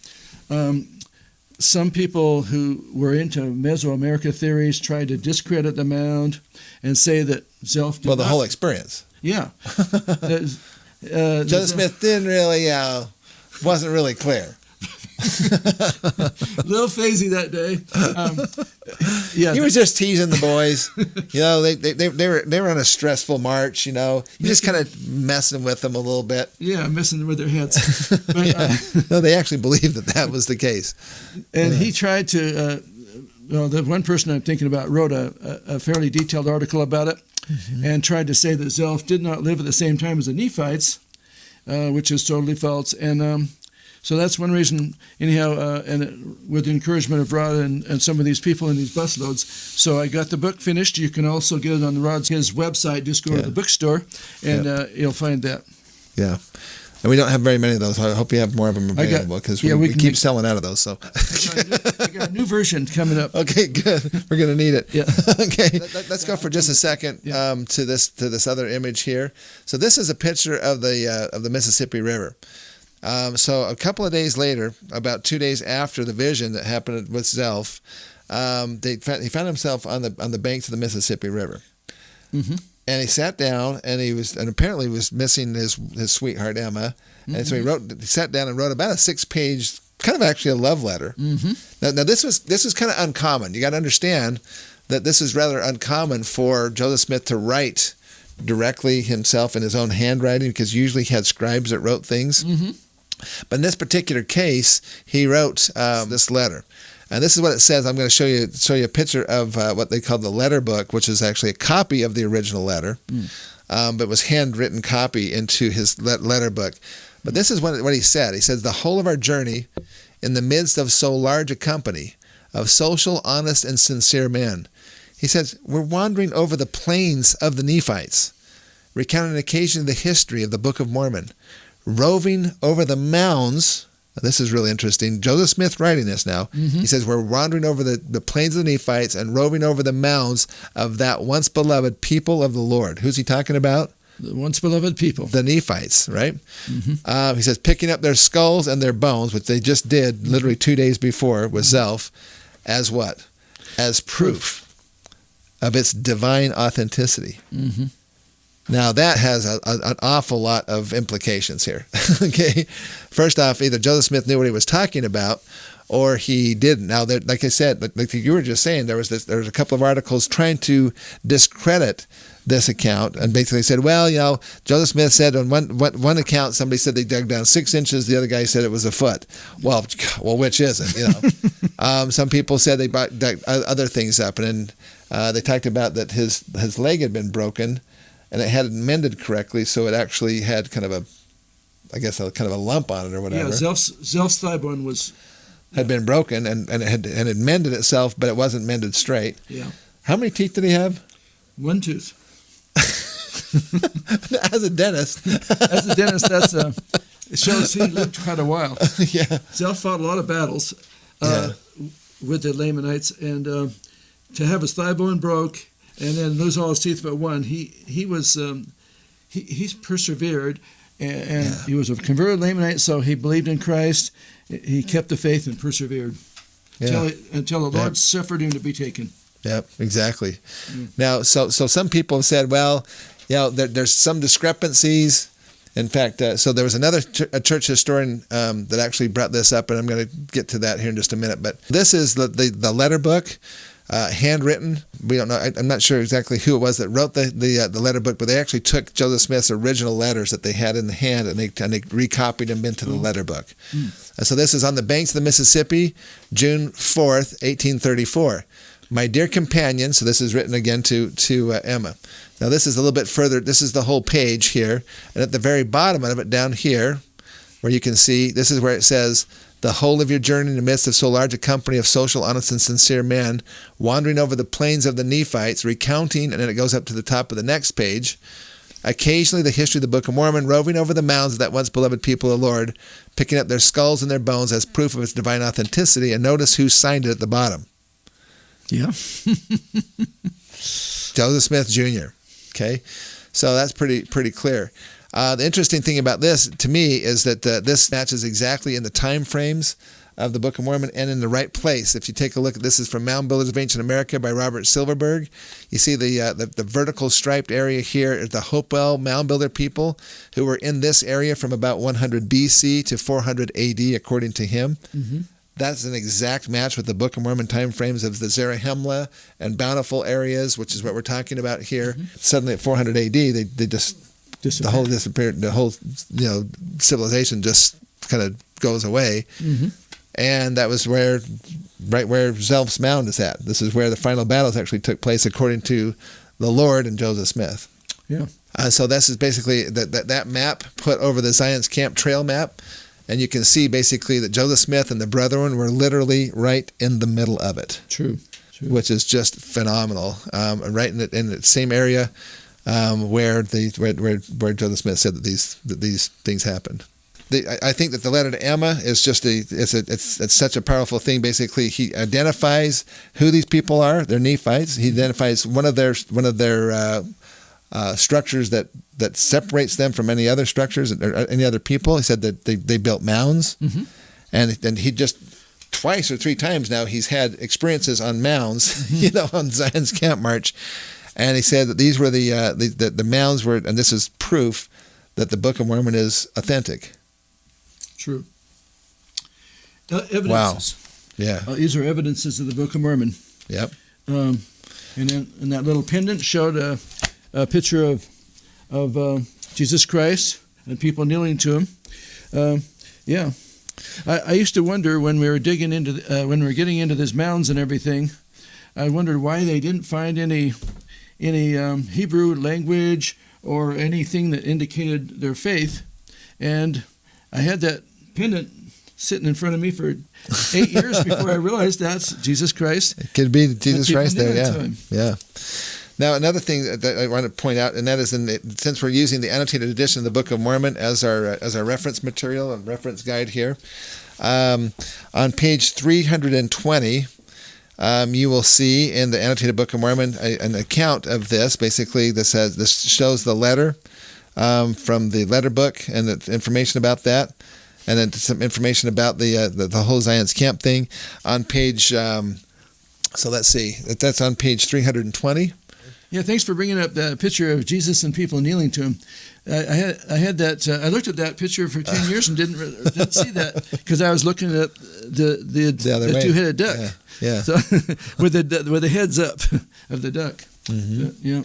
[SPEAKER 3] Some people who were into Mesoamerica theories tried to discredit the mound and say that Zelph did
[SPEAKER 2] the whole experience.
[SPEAKER 3] Yeah.
[SPEAKER 2] Joseph Smith didn't really, wasn't really clear.
[SPEAKER 3] A little phasey that day.
[SPEAKER 2] He was just teasing the boys. They were on a stressful march. He just kind of messing with them a little bit.
[SPEAKER 3] Yeah, messing with their heads. But,
[SPEAKER 2] no, they actually believed that was the case.
[SPEAKER 3] And he tried to. The one person I'm thinking about wrote a fairly detailed article about it, and tried to say that Zelph did not live at the same time as the Nephites, which is totally false. And so that's one reason, anyhow, and with the encouragement of Rod and some of these people in these busloads. So I got the book finished. You can also get it on his website. Just go to the bookstore, and you'll find that. Yeah.
[SPEAKER 2] And we don't have very many of those. I hope you have more of them available, because we keep selling out of those. So
[SPEAKER 3] I got a new version coming up.
[SPEAKER 2] Okay, good. We're going to need it. Yeah. Okay. Let's go for just a second to this other image here. So this is a picture of the Mississippi River. So a couple of days later, about 2 days after the vision that happened with Zelph, he found himself on the banks of the Mississippi River. Mm-hmm. And he sat down, and apparently was missing his sweetheart Emma, and so he sat down and wrote about a 6-page, kind of actually a love letter. Mm-hmm. Now this was kind of uncommon. You got to understand that this is rather uncommon for Joseph Smith to write directly himself in his own handwriting, because usually he had scribes that wrote things. Mm-hmm. But in this particular case, he wrote this letter. And this is what it says. I'm going to show you a picture of what they call the letter book, which is actually a copy of the original letter, but was handwritten copy into his letter book. But this is what he said. He says, "The whole of our journey, in the midst of so large a company of social, honest, and sincere men," he says, "we're wandering over the plains of the Nephites, recounting occasionally the history of the Book of Mormon, roving over the mounds." This is really interesting. Joseph Smith writing this now. Mm-hmm. He says, "We're wandering over the plains of the Nephites and roving over the mounds of that once beloved people of the Lord." Who's he talking about?
[SPEAKER 3] The once beloved people.
[SPEAKER 2] The Nephites, right? Mm-hmm. He says, "Picking up their skulls and their bones," which they just did literally 2 days before with Zelph, as what? As proof of its divine authenticity. Mm-hmm. Now, that has an awful lot of implications here. Okay, first off, either Joseph Smith knew what he was talking about, or he didn't. Now, like I said, like you were just saying, there was a couple of articles trying to discredit this account, and basically said, well, Joseph Smith said on one account, somebody said they dug down 6 inches, the other guy said it was a foot. Well, which is it? Some people said they dug other things up, and then they talked about that his leg had been broken, and it hadn't mended correctly, so it actually had kind of a lump on it or whatever.
[SPEAKER 3] Yeah, Zelph's thigh bone
[SPEAKER 2] had been broken, and it had mended itself, but it wasn't mended straight.
[SPEAKER 3] Yeah.
[SPEAKER 2] How many teeth did he have?
[SPEAKER 3] 1 tooth.
[SPEAKER 2] As a dentist,
[SPEAKER 3] that's It shows he lived quite a while.
[SPEAKER 2] Yeah.
[SPEAKER 3] Zelph fought a lot of battles with the Lamanites, and to have his thigh bone broke and then lose all his teeth but one, he's persevered, and he was a converted Lamanite, so he believed in Christ. He kept the faith and persevered until the Lord suffered him to be taken.
[SPEAKER 2] Yep, exactly. Now, so some people have said, well, there's some discrepancies. In fact, so there was another church historian that actually brought this up, and I'm going to get to that here in just a minute. But this is the letter book, handwritten. We don't know. I'm not sure exactly who it was that wrote the letter book, but they actually took Joseph Smith's original letters that they had in the hand, and they recopied them into the letter book. And so this is on the banks of the Mississippi, June 4th, 1834. My dear companion, so this is written again to Emma. Now this is a little bit further, this is the whole page here, and at the very bottom of it down here, where you can see, this is where it says, the whole of your journey in the midst of so large a company of social, honest, and sincere men, wandering over the plains of the Nephites, recounting, and then it goes up to the top of the next page, occasionally the history of the Book of Mormon, roving over the mounds of that once beloved people of the Lord, picking up their skulls and their bones as proof of its divine authenticity, and notice who signed it at the bottom. Yeah. Joseph Smith Jr. Okay, so that's pretty clear. The interesting thing about this, to me, is that this matches exactly in the time frames of the Book of Mormon and in the right place. If you take a look at this, is from Mound Builders of Ancient America by Robert Silverberg. You see the vertical striped area here is the Hopewell mound builder people who were in this area from about 100 BC to 400 AD, according to him. Mm-hmm. That's an exact match with the Book of Mormon time frames of the Zarahemla and Bountiful areas, which is what we're talking about here. Mm-hmm. Suddenly at 400 AD, they just the whole disappeared. The whole civilization just kind of goes away. Mm-hmm. And that was right where Zelph's Mound is at. This is where the final battles actually took place, according to the Lord and Joseph Smith. Yeah. So this is basically that map put over the Zion's Camp Trail map. And you can see basically that Joseph Smith and the brethren were literally right in the middle of it. True. Which is just phenomenal. Right in the same area where Joseph Smith said that these things happened. I think that the letter to Emma is just it's such a powerful thing. Basically, he identifies who these people are. They're Nephites. He identifies one of their structures that separates them from any other structures or any other people. He said that they built mounds, mm-hmm. and he just twice or three times now he's had experiences on mounds, mm-hmm. On Zion's Camp March, and he said that these were the mounds were, and this is proof that the Book of Mormon is authentic. True.
[SPEAKER 3] Evidences.
[SPEAKER 2] Wow. Yeah.
[SPEAKER 3] These are evidences of the Book of Mormon. Yep. And that little pendant showed a picture of Jesus Christ and people kneeling to him. I used to wonder when we were digging into when we were getting into these mounds and everything. I wondered why they didn't find any Hebrew language or anything that indicated their faith. And I had that pendant sitting in front of me for 8 years before I realized that's Jesus Christ.
[SPEAKER 2] It could be Jesus Christ there, yeah. Now, another thing that I want to point out, and that is since we're using the annotated edition of the Book of Mormon as our reference material and reference guide here, on page 320, you will see in the annotated Book of Mormon an account of this. Basically, this shows the letter from the letter book and the information about that, and then some information about the whole Zion's Camp thing on page. So let's see, that's on page 320.
[SPEAKER 3] Yeah, thanks for bringing up the picture of Jesus and people kneeling to him. I had that. I looked at that picture for 10 years and didn't see that because I was looking at the two-headed duck. Yeah. So with the heads up of the duck. Mm-hmm.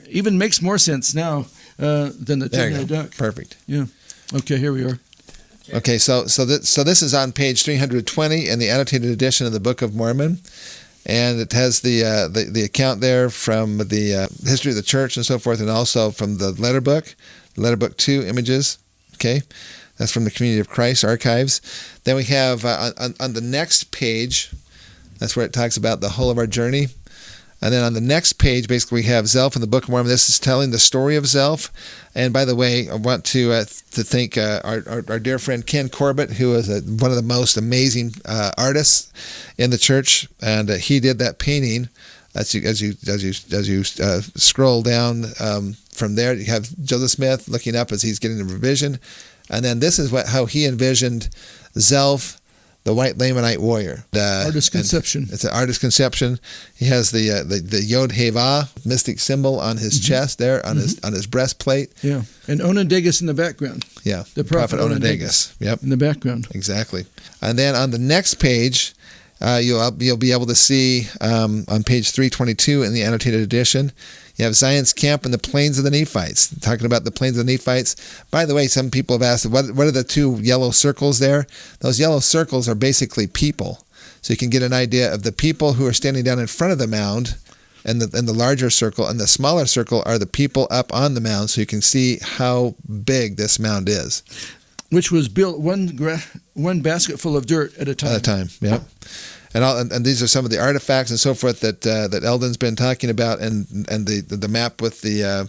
[SPEAKER 3] Even makes more sense now than the two-headed duck.
[SPEAKER 2] Perfect.
[SPEAKER 3] Yeah. Okay, here we are.
[SPEAKER 2] Okay, so this is on page 320 in the annotated edition of the Book of Mormon. And it has the account there from the history of the church and so forth, and also from the letter book 2 images. Okay, that's from the Community of Christ archives. Then we have on the next page, that's where it talks about the whole of our journey. And then on the next page, basically, we have Zelph in the Book of Mormon. This is telling the story of Zelph. And by the way, I want to thank our dear friend Ken Corbett, who is one of the most amazing artists in the church, and he did that painting. As you scroll down from there, you have Joseph Smith looking up as he's getting a revision, and then this is how he envisioned Zelph, the white Lamanite warrior.
[SPEAKER 3] Artist conception.
[SPEAKER 2] It's an artist conception. He has the Yod Heva mystic symbol on his chest there, on his breastplate.
[SPEAKER 3] Yeah, and Onondagas in the background.
[SPEAKER 2] Yeah,
[SPEAKER 3] the prophet Onondagas.
[SPEAKER 2] Yep,
[SPEAKER 3] in the background.
[SPEAKER 2] Exactly. And then on the next page, you'll be able to see on page 322 in the annotated edition, you have Zion's camp in the plains of the Nephites. Talking about the plains of the Nephites. By the way, some people have asked, what are the two yellow circles there? Those yellow circles are basically people. So you can get an idea of the people who are standing down in front of the mound, and the larger circle, and the smaller circle are the people up on the mound. So you can see how big this mound is.
[SPEAKER 3] Which was built one basket full of dirt at a time.
[SPEAKER 2] At a time, yeah. And these are some of the artifacts and so forth that Eldon's been talking about, and the map with the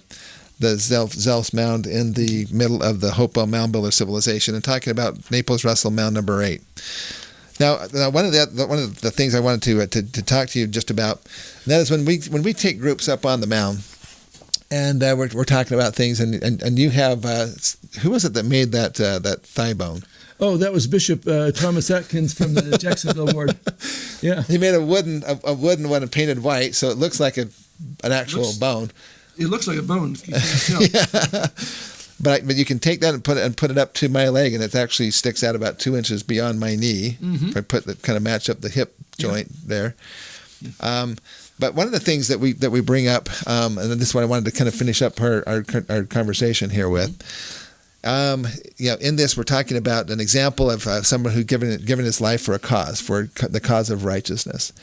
[SPEAKER 2] Zelph Mound in the middle of the Hopewell Mound Builder civilization, and talking about Naples Russell Mound number 8. Now one of the things I wanted to talk to you just about, and that is when we take groups up on the mound, and we're talking about things, and you have who was it that made that thigh bone?
[SPEAKER 3] Oh, that was Bishop Thomas Atkins from the Jacksonville ward. Yeah,
[SPEAKER 2] he made a wooden one and painted white, so it looks like an actual bone.
[SPEAKER 3] It looks like a bone. If you can't tell.
[SPEAKER 2] Yeah. But you can take that and put it up to my leg, and it actually sticks out about 2 inches beyond my knee. If I kind of match up the hip joint there. But one of the things that we bring up, and this is what I wanted to kind of finish up our conversation here with. In this, we're talking about an example of someone who given his life for a cause, for the cause of righteousness.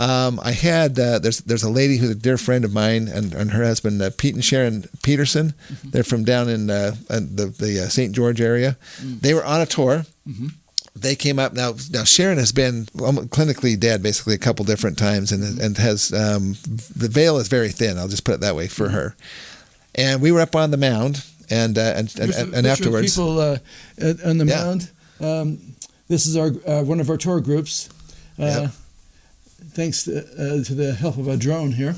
[SPEAKER 2] I had there's a lady who's a dear friend of mine, and her husband Pete and Sharon Peterson. They're from down in the St. George area. They were on a tour. They came up. Now Sharon has been clinically dead basically a couple different times, and has the veil is very thin. I'll just put it that way for her. And we were up on the mound. And afterwards,
[SPEAKER 3] people on the mound. This is our one of our tour groups. Thanks to the help of a drone here.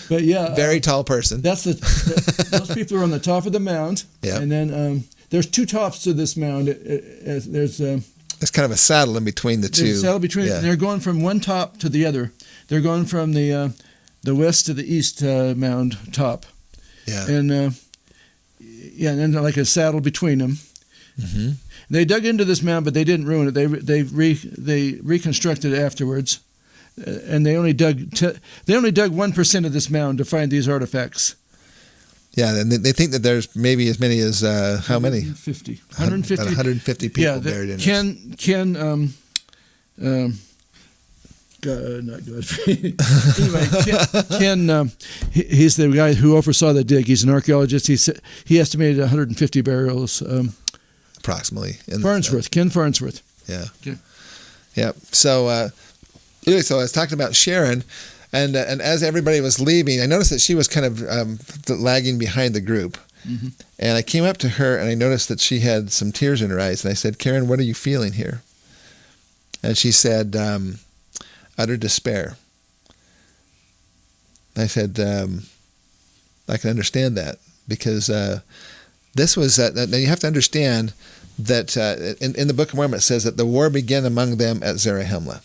[SPEAKER 3] But yeah,
[SPEAKER 2] very tall person.
[SPEAKER 3] That's those people are on the top of the mound. Yeah. And then there's two tops to this mound. There's
[SPEAKER 2] kind of a saddle in between the two.
[SPEAKER 3] There's a saddle between. Yeah. They're going from one top to the other. They're going from the west to the east mound top.
[SPEAKER 2] Yeah.
[SPEAKER 3] And and then like a saddle between them. They dug into this mound, but they didn't ruin it. They reconstructed it afterwards, and they only dug 1% of this mound to find these artifacts.
[SPEAKER 2] Yeah, and they think that there's maybe as many as how many? 150 people buried in it.
[SPEAKER 3] Ken not good. Anyway, Ken, he's the guy who oversaw the dig. He's an archaeologist. He estimated 150 burials.
[SPEAKER 2] Approximately.
[SPEAKER 3] Ken Farnsworth.
[SPEAKER 2] Yeah.
[SPEAKER 3] Okay.
[SPEAKER 2] Yeah. So, anyway, so I was talking about Sharon, and as everybody was leaving, I noticed that she was kind of lagging behind the group. And I came up to her, and I noticed that she had some tears in her eyes. And I said, "Karen, what are you feeling here?" And she said, "Utter despair." I said, "I can understand that, because this was now you have to understand that in the Book of Mormon it says that the war began among them at Zarahemla.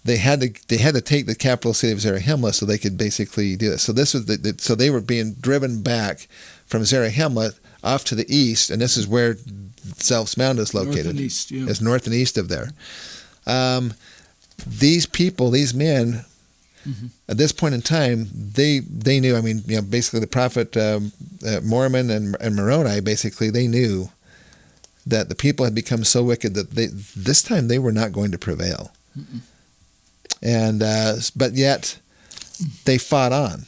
[SPEAKER 2] They had to take the capital city of Zarahemla so they could basically do this. So this was so they were being driven back from Zarahemla off to the east, and this is where Zelph Mound is located.
[SPEAKER 3] North and east, yeah.
[SPEAKER 2] It's north and east of there. These people, these men, at this point in time, they knew. I mean, basically the prophet Mormon and Moroni, basically they knew that the people had become so wicked that this time they were not going to prevail. And but yet they fought on,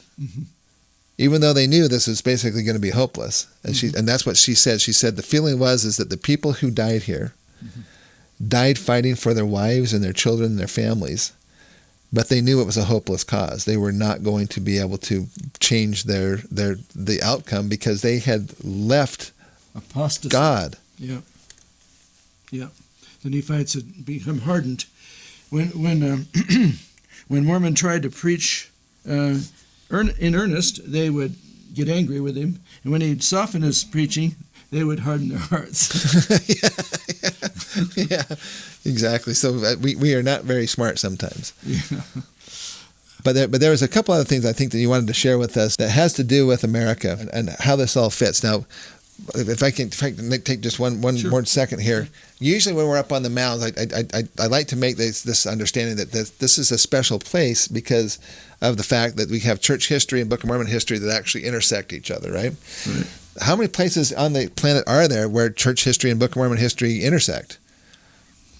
[SPEAKER 2] even though they knew this was basically going to be hopeless. And and that's what she said. She said the feeling is that the people who died here died fighting for their wives and their children and their families, but they knew it was a hopeless cause. They were not going to be able to change the outcome because they had left
[SPEAKER 3] apostasy.
[SPEAKER 2] God.
[SPEAKER 3] Yeah. The Nephites had become hardened. When Mormon tried to preach in earnest, they would get angry with him, and when he'd soften his preaching, they would harden their hearts. Yeah, exactly. So
[SPEAKER 2] we are not very smart sometimes.
[SPEAKER 3] Yeah.
[SPEAKER 2] But there was a couple other things I think that you wanted to share with us that has to do with America and how this all fits. Now, if I can take just one
[SPEAKER 3] Sure.
[SPEAKER 2] more second here. Usually when we're up on the mounds, I like to make this understanding that this is a special place because of the fact that we have church history and Book of Mormon history that actually intersect each other, right?
[SPEAKER 3] Right.
[SPEAKER 2] How many places on the planet are there where church history and Book of Mormon history intersect?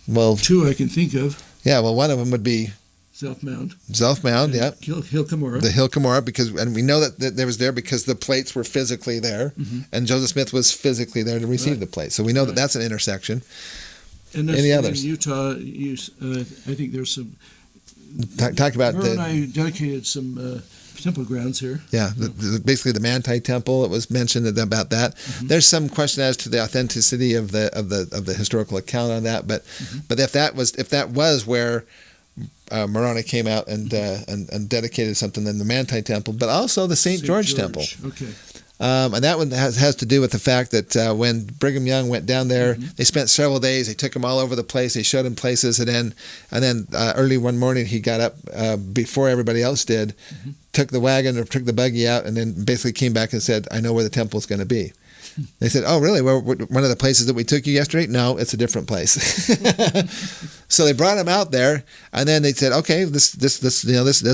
[SPEAKER 2] Well,
[SPEAKER 3] 2 I can think of.
[SPEAKER 2] Yeah, well, one of them would be
[SPEAKER 3] Zelph Mound.
[SPEAKER 2] Zelph Mound, yeah.
[SPEAKER 3] Hill Cumorah.
[SPEAKER 2] The Hill Cumorah, and we know that there was there because the plates were physically there,
[SPEAKER 3] Mm-hmm.
[SPEAKER 2] and Joseph Smith was physically there to receive
[SPEAKER 3] Right.
[SPEAKER 2] the plates. So we know that that's an intersection.
[SPEAKER 3] And
[SPEAKER 2] Any
[SPEAKER 3] in
[SPEAKER 2] others?
[SPEAKER 3] Utah, I think there's some.
[SPEAKER 2] Talk about
[SPEAKER 3] I dedicated some temple grounds here.
[SPEAKER 2] Yeah, basically the Manti Temple. It was mentioned about that.
[SPEAKER 3] Mm-hmm.
[SPEAKER 2] There's some question as to the authenticity of the historical account on that, but if that was where Moroni came out and dedicated something, then the Manti Temple, but also the St. George Temple.
[SPEAKER 3] Okay.
[SPEAKER 2] And that one has to do with the fact that when Brigham Young went down there, they spent several days. They took him all over the place. They showed him places, and then early one morning he got up before everybody else did, took the wagon or took the buggy out, and then basically came back and said, "I know where the temple is going to be." They said, "Oh, really? Well, one of the places that we took you yesterday?" "No, it's a different place." So they brought him out there, and then they said, "Okay, this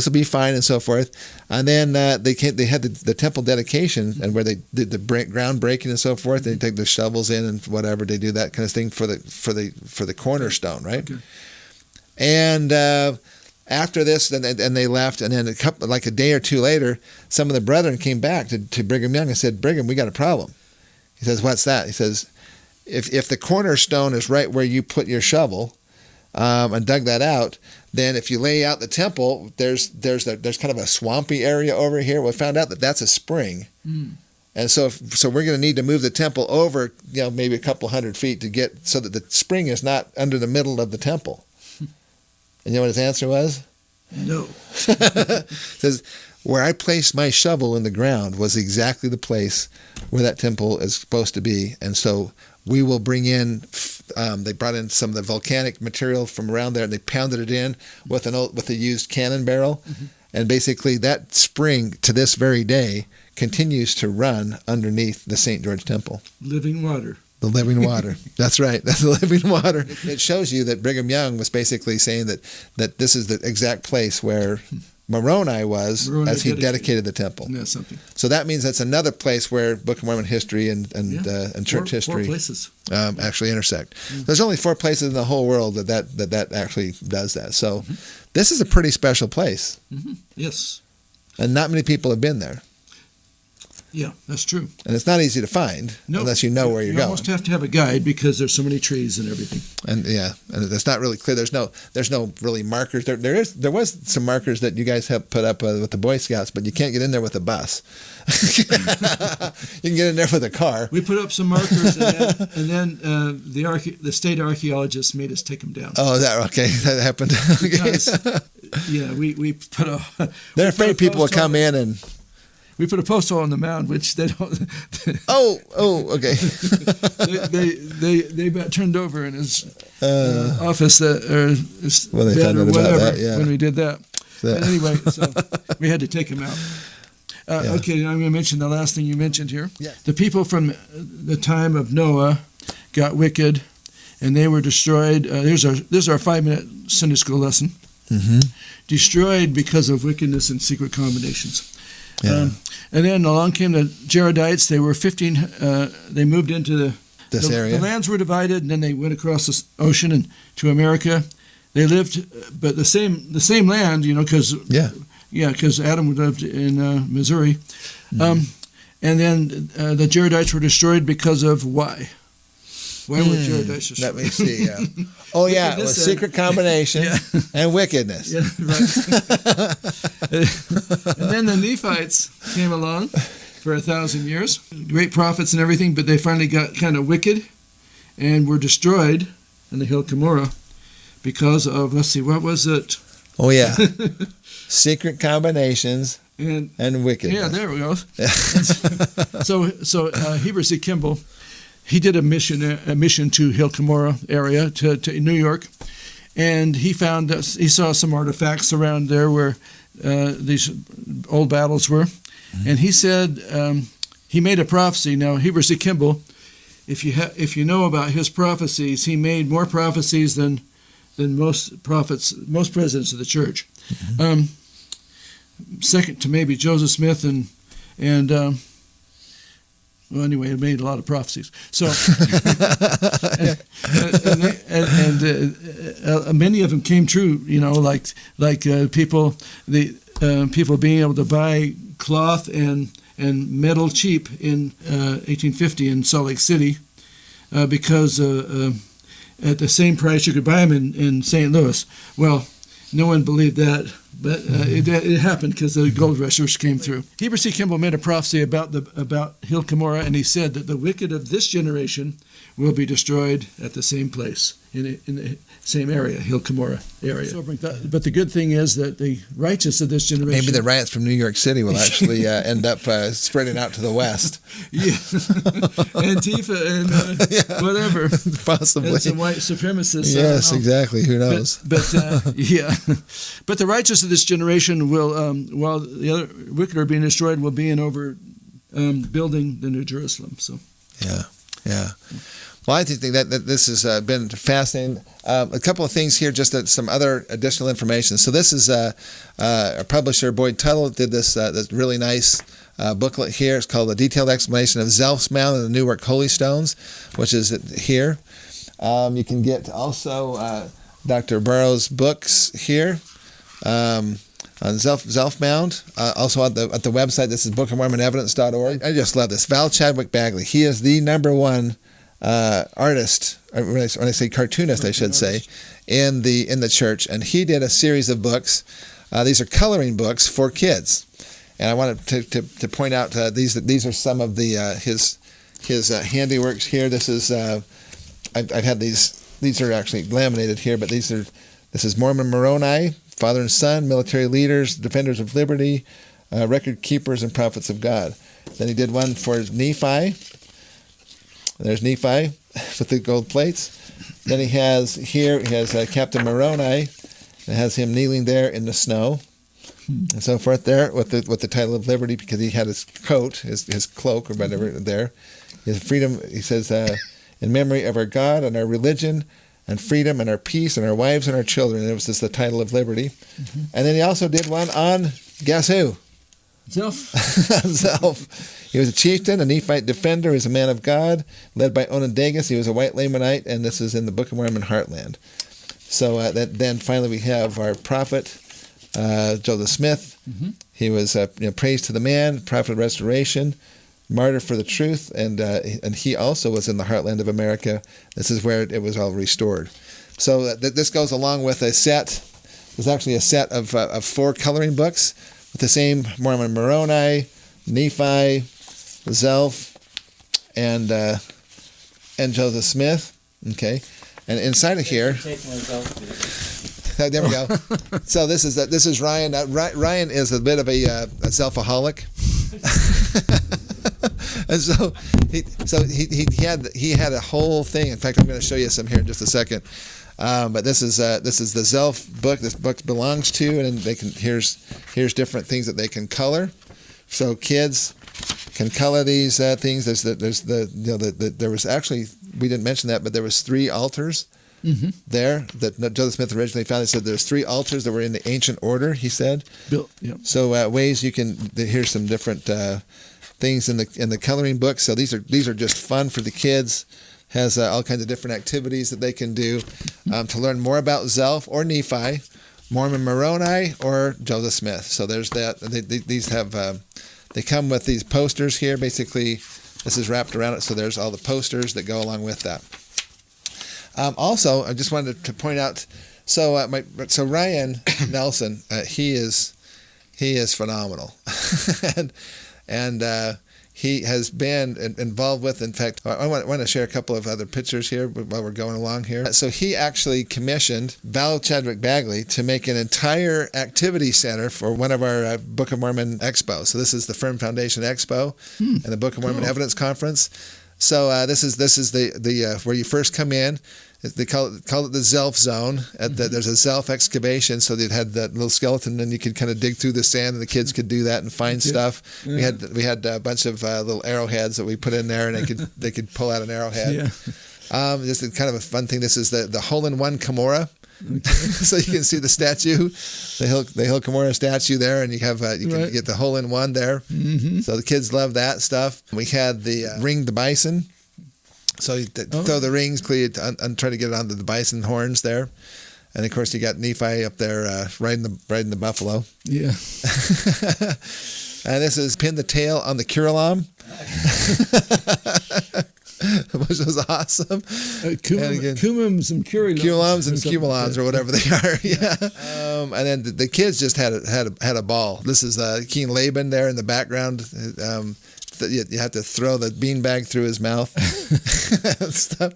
[SPEAKER 2] will be fine," and so forth. And then they had the temple dedication, and where they did the ground breaking and so forth. They take the shovels in and whatever they do that kind of thing for the cornerstone, right?
[SPEAKER 3] Okay.
[SPEAKER 2] And after this, and they left, and then a day or two later, some of the brethren came back to Brigham Young and said, "Brigham, we got a problem." He says, "What's that?" He says, if the cornerstone is right where you put your shovel and dug that out, then if you lay out the temple, there's kind of a swampy area over here. We found out that that's a spring. And so we're going to need to move the temple over, maybe a couple 100 feet to get so that the spring is not under the middle of the temple. And you know what his answer was?
[SPEAKER 3] No.
[SPEAKER 2] Says, "Where I placed my shovel in the ground was exactly the place where that temple is supposed to be. And so we will bring in," they brought in some of the volcanic material from around there, and they pounded it in with a used cannon barrel. And basically that spring to this very day continues to run underneath the St. George Temple.
[SPEAKER 3] Living water.
[SPEAKER 2] The living water. That's right. That's the living water. It shows you that Brigham Young was basically saying that this is the exact place where Moroni was as he dedicated the temple.
[SPEAKER 3] That's something.
[SPEAKER 2] So that means that's another place where Book of Mormon history and church history
[SPEAKER 3] 4 places.
[SPEAKER 2] Actually intersect. There's only 4 places in the whole world that actually does that. So this is a pretty special place.
[SPEAKER 3] Yes.
[SPEAKER 2] And not many people have been there.
[SPEAKER 3] Yeah, that's true.
[SPEAKER 2] And it's not easy to find unless you know where you're going.
[SPEAKER 3] You almost have to have a guide because there's so many trees and everything.
[SPEAKER 2] And and it's not really clear. There's no really markers. There was some markers that you guys have put up with the Boy Scouts, but you can't get in there with a bus. You can get in there with a car.
[SPEAKER 3] We put up some markers, and then the state archaeologists made us take them down.
[SPEAKER 2] Oh, that happened.
[SPEAKER 3] Because, we put a.
[SPEAKER 2] They're afraid people will come in and.
[SPEAKER 3] We put a post hole on the mound, which they don't.
[SPEAKER 2] Okay.
[SPEAKER 3] they got turned over in his office
[SPEAKER 2] they
[SPEAKER 3] bed or whatever when we did that. But anyway, so we had to take him out. Okay, I'm going to mention the last thing you mentioned here.
[SPEAKER 2] Yeah.
[SPEAKER 3] The people from the time of Noah got wicked, and they were destroyed. This is our 5-minute Sunday school lesson. Destroyed because of wickedness and secret combinations.
[SPEAKER 2] Yeah.
[SPEAKER 3] And then along came the Jaredites. They were 15. They moved into
[SPEAKER 2] this area.
[SPEAKER 3] The lands were divided, and then they went across the ocean and to America. They lived, but the same land, because because Adam lived in Missouri, and then the Jaredites were destroyed because of why? Why would Jared?
[SPEAKER 2] Let me see. Oh, yeah. It was secret combinations and wickedness.
[SPEAKER 3] Yeah, right. And then the Nephites came along for 1,000 years. Great prophets and everything, but they finally got kind of wicked and were destroyed in the hill Cumorah because of, let's see, what was it?
[SPEAKER 2] Oh, yeah. Secret combinations and wickedness.
[SPEAKER 3] Yeah, there we go. So Heber C. Kimball, he did a mission to Hill Cumorah area, to New York, and he found that he saw some artifacts around there where these old battles were, and he said he made a prophecy. Now Heber C. Kimball, if you know about his prophecies, he made more prophecies than most presidents of the church. Mm-hmm. Second to maybe Joseph Smith and well, anyway, it made a lot of prophecies. So, and many of them came true. You know, like people being able to buy cloth and metal cheap in 1850 in Salt Lake City, because at the same price you could buy them in St. Louis. Well, no one believed that, but it happened because the gold rushers came through. Heber C. Kimball made a prophecy about Hill Cumorah, and he said that the wicked of this generation will be destroyed at the same place, in the same area, Hill Cumorah area. But the good thing is that the righteous of this generation...
[SPEAKER 2] Maybe the riots from New York City will actually end up spreading out to the west.
[SPEAKER 3] Yeah. Antifa and whatever.
[SPEAKER 2] Possibly.
[SPEAKER 3] And some white supremacists.
[SPEAKER 2] Yes, exactly. Who knows?
[SPEAKER 3] But yeah. But the righteous of this generation will, while the other wicked are being destroyed, will be in over building the New Jerusalem. So.
[SPEAKER 2] Yeah. Well, I think that this has been fascinating. A couple of things here, just some other additional information. So this is our publisher, Boyd Tuttle, did this really nice booklet here. It's called A Detailed Explanation of Zelph Mound and the Newark Holy Stones, which is here. You can get also Dr. Barrowes' books here on Zelph Mound. Also at the website, this is bookofmormonevidence.org. I just love this. Val Chadwick Bagley. He is the number one artist, when I say cartoonist, I should say, in the church, and he did a series of books. These are coloring books for kids, and I wanted to point out these are some of his handiworks here. This is I've had these are actually laminated here, but this is Mormon Moroni, father and son, military leaders, defenders of liberty, record keepers, and prophets of God. Then he did one for Nephi. There's Nephi with the gold plates. Then he has Captain Moroni. It has him kneeling there in the snow, and so forth there with the title of liberty, because he had his coat, his cloak or whatever there. His freedom, he says, in memory of our God and our religion and freedom and our peace and our wives and our children. And it was just the title of liberty. Mm-hmm. And then he also did one on, guess who?
[SPEAKER 3] Zelph.
[SPEAKER 2] Zelph. He was a chieftain, a Nephite defender. He was a man of God, led by Onondagas. He was a white Lamanite, and this is in the Book of Mormon Heartland. So then finally we have our prophet, Joseph Smith. Mm-hmm. He was praise to the man, prophet of restoration, martyr for the truth, and he also was in the heartland of America. This is where it was all restored. So this goes along with a set. There's actually a set of 4 coloring books with the same Mormon Moroni, Nephi, Zelph, and Joseph Smith. Okay, and inside of here, there we go. So this is Ryan. Ryan is a bit of a Zelphaholic. And so he had a whole thing. In fact, I'm going to show you some here in just a second. But this is the Zelph book. This book belongs to, and they can here's different things that they can color. So kids can color these things. There was actually, we didn't mention that, but there was 3 altars. Mm-hmm. There that Joseph Smith originally found. He said there's 3 altars that were in the ancient order. He said.
[SPEAKER 3] Bill, yeah.
[SPEAKER 2] So ways you can. Here's some different things in the coloring book. So these are just fun for the kids. Has all kinds of different activities that they can do to learn more about Zelph or Nephi, Mormon Moroni, or Joseph Smith. So there's that. These have they come with these posters here. Basically, this is wrapped around it. So there's all the posters that go along with that. Also, I just wanted to point out, so Ryan Nelson, he is phenomenal, and he has been involved with. In fact, I want to share a couple of other pictures here while we're going along here. So he actually commissioned Val Chadwick Bagley to make an entire activity center for one of our Book of Mormon expos. So this is the Firm Foundation Expo and the Book of Mormon Evidence Conference. So this is the where you first come in. They call it the Zelph Zone. There's a Zelph excavation, so they had that little skeleton, and you could kind of dig through the sand, and the kids could do that and find stuff. Yeah. We had a bunch of little arrowheads that we put in there, and they could pull out an arrowhead. Yeah. Just kind of a fun thing. This is the hole-in-one Kimura. Okay. So you can see the statue, the Hill Kimura statue there, and you have you can get the hole-in-one there. Mm-hmm. So the kids love that stuff. We had the ring the bison. So you throw the rings, and try to get it onto the bison horns there, and of course you got Nephi up there riding the buffalo. Yeah. And this is pin the tail on the Curalam, which was awesome.
[SPEAKER 3] Cumulums and
[SPEAKER 2] Cumulons or whatever they are. Yeah. And then the kids just had a ball. This is King Laban there in the background. You have to throw the beanbag through his mouth and stuff.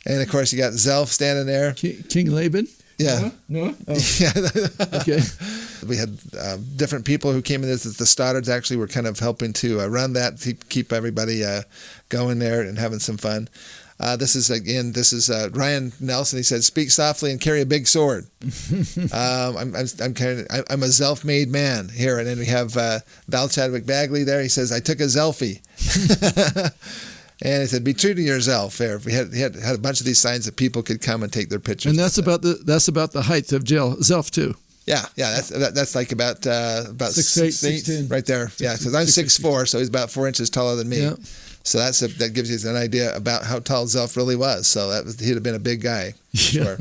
[SPEAKER 2] And of course, you got Zelph standing there.
[SPEAKER 3] King Laban?
[SPEAKER 2] Yeah.
[SPEAKER 3] No? Oh.
[SPEAKER 2] Yeah.
[SPEAKER 3] Okay.
[SPEAKER 2] We had different people who came in. The Stoddards actually were kind of helping to run that, keep everybody going there and having some fun. This is Ryan Nelson. He said, "Speak softly and carry a big sword." I'm a Zelph-made man here, and then we have Val Chadwick Bagley there. He says, "I took a Zelphie," and he said, "Be true to your Zelph." There, we had a bunch of these signs that people could come and take their pictures.
[SPEAKER 3] And that's about the height of Zelph too.
[SPEAKER 2] Yeah, that's like about 6'8", 6'10", right there. Yeah, because I'm 6'4", so he's about 4 inches taller than me. Yeah. So that gives you an idea about how tall Zelph really was. So he'd have been a big guy. Yeah. Sure.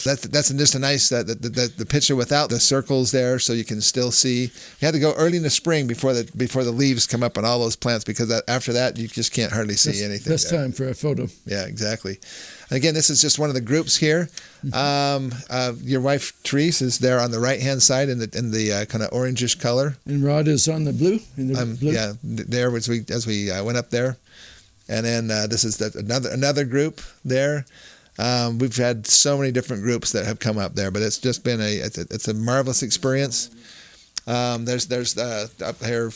[SPEAKER 2] That's just a nice the picture without the circles there, so you can still see. You had to go early in the spring before the leaves come up on all those plants, because after that you just can't hardly see anything.
[SPEAKER 3] Best time for a photo.
[SPEAKER 2] Yeah, exactly. And again, this is just one of the groups here. Your wife Therese is there on the right hand side in the kind of orangish color.
[SPEAKER 3] And Rod is on the blue. Blue.
[SPEAKER 2] Yeah, there as we went up there. And then this is another group there. We've had so many different groups that have come up there, but it's just been it's a marvelous experience. There's up here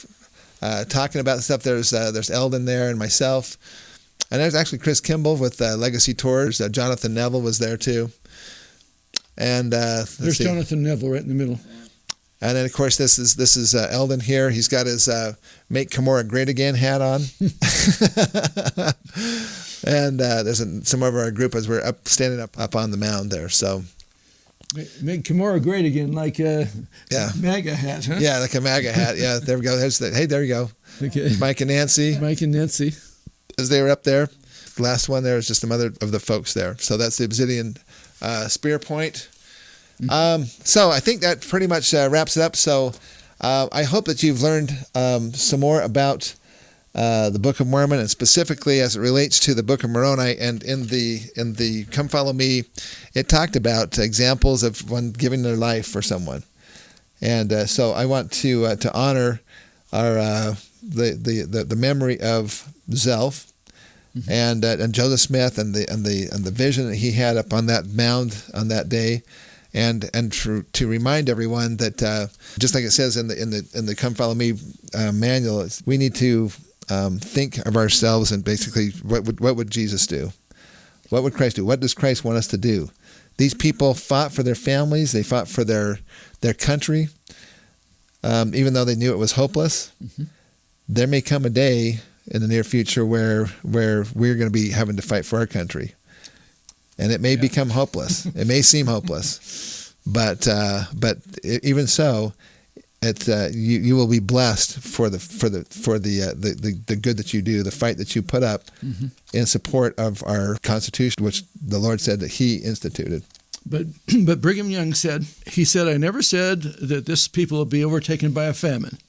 [SPEAKER 2] talking about the stuff. There's Eldon there and myself, and there's actually Chris Kimball with Legacy Tours. Jonathan Neville was there too. And
[SPEAKER 3] there's Jonathan Neville right in the middle.
[SPEAKER 2] And then, of course, this is Eldon here. He's got his "Make Cumorah Great Again" hat on. And there's some of our group as we're standing up on the mound there. So,
[SPEAKER 3] make Cumorah great again, like a MAGA hat, huh?
[SPEAKER 2] Yeah, like a MAGA hat. Yeah, there we go. There you go. Okay. Mike and Nancy. As they were up there. The last one there is just some other of the folks there. So that's the Obsidian Spear Point. So I think that pretty much wraps it up. So I hope that you've learned some more about the Book of Mormon, and specifically as it relates to the Book of Moroni. And in the Come Follow Me, it talked about examples of one giving their life for someone. And so I want to honor our the memory of Zelph. Mm-hmm. And Joseph Smith and the vision that he had up on that mound on that day. And to remind everyone that just like it says in the Come Follow Me manual, we need to think of ourselves and basically what would Jesus do? What would Christ do? What does Christ want us to do? These people fought for their families. They fought for their country, even though they knew it was hopeless. Mm-hmm. There may come a day in the near future where we're going to be having to fight for our country. And it may become hopeless. It may seem hopeless, but even so, you will be blessed for the good that you do, the fight that you put up mm-hmm. in support of our Constitution, which the Lord said that He instituted.
[SPEAKER 3] But Brigham Young said, I never said that this people will be overtaken by a famine,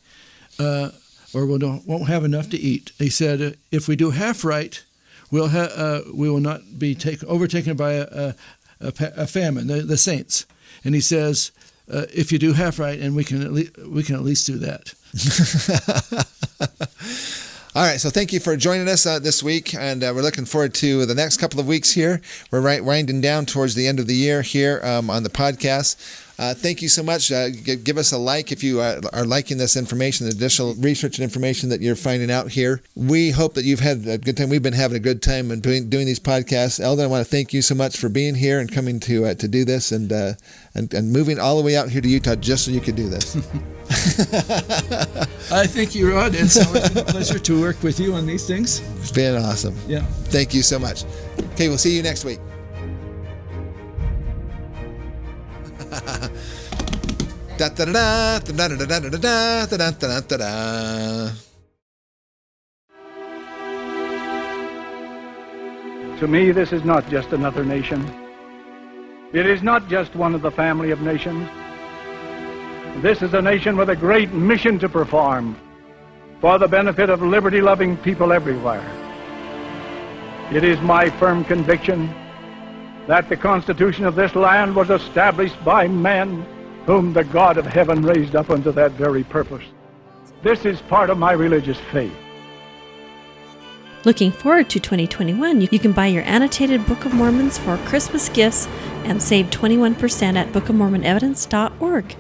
[SPEAKER 3] or won't have enough to eat. He said, if we do half right, we will not be overtaken by a famine, the saints. And he says, if you do half right, and we can at least do that.
[SPEAKER 2] All right, so thank you for joining us this week, and we're looking forward to the next couple of weeks here. We're winding down towards the end of the year here on the podcast. Thank you so much. Give us a like if you are liking this information, the additional research and information that you're finding out here. We hope that you've had a good time. We've been having a good time and doing these podcasts. Eldon, I want to thank you so much for being here and coming to do this and moving all the way out here to Utah just so you could do this.
[SPEAKER 3] I thank you, Rod. It's always been a pleasure to work with you on these things.
[SPEAKER 2] It's been awesome.
[SPEAKER 3] Yeah.
[SPEAKER 2] Thank you so much. Okay, we'll see you next week.
[SPEAKER 4] To me, this is not just another nation. It is not just one of the family of nations. This is a nation with a great mission to perform for the benefit of liberty-loving people everywhere. It is my firm conviction that the Constitution of this land was established by men whom the God of heaven raised up unto that very purpose. This is part of my religious faith.
[SPEAKER 1] Looking forward to 2021, you can buy your annotated Book of Mormons for Christmas gifts and save 21% at bookofmormonevidence.org.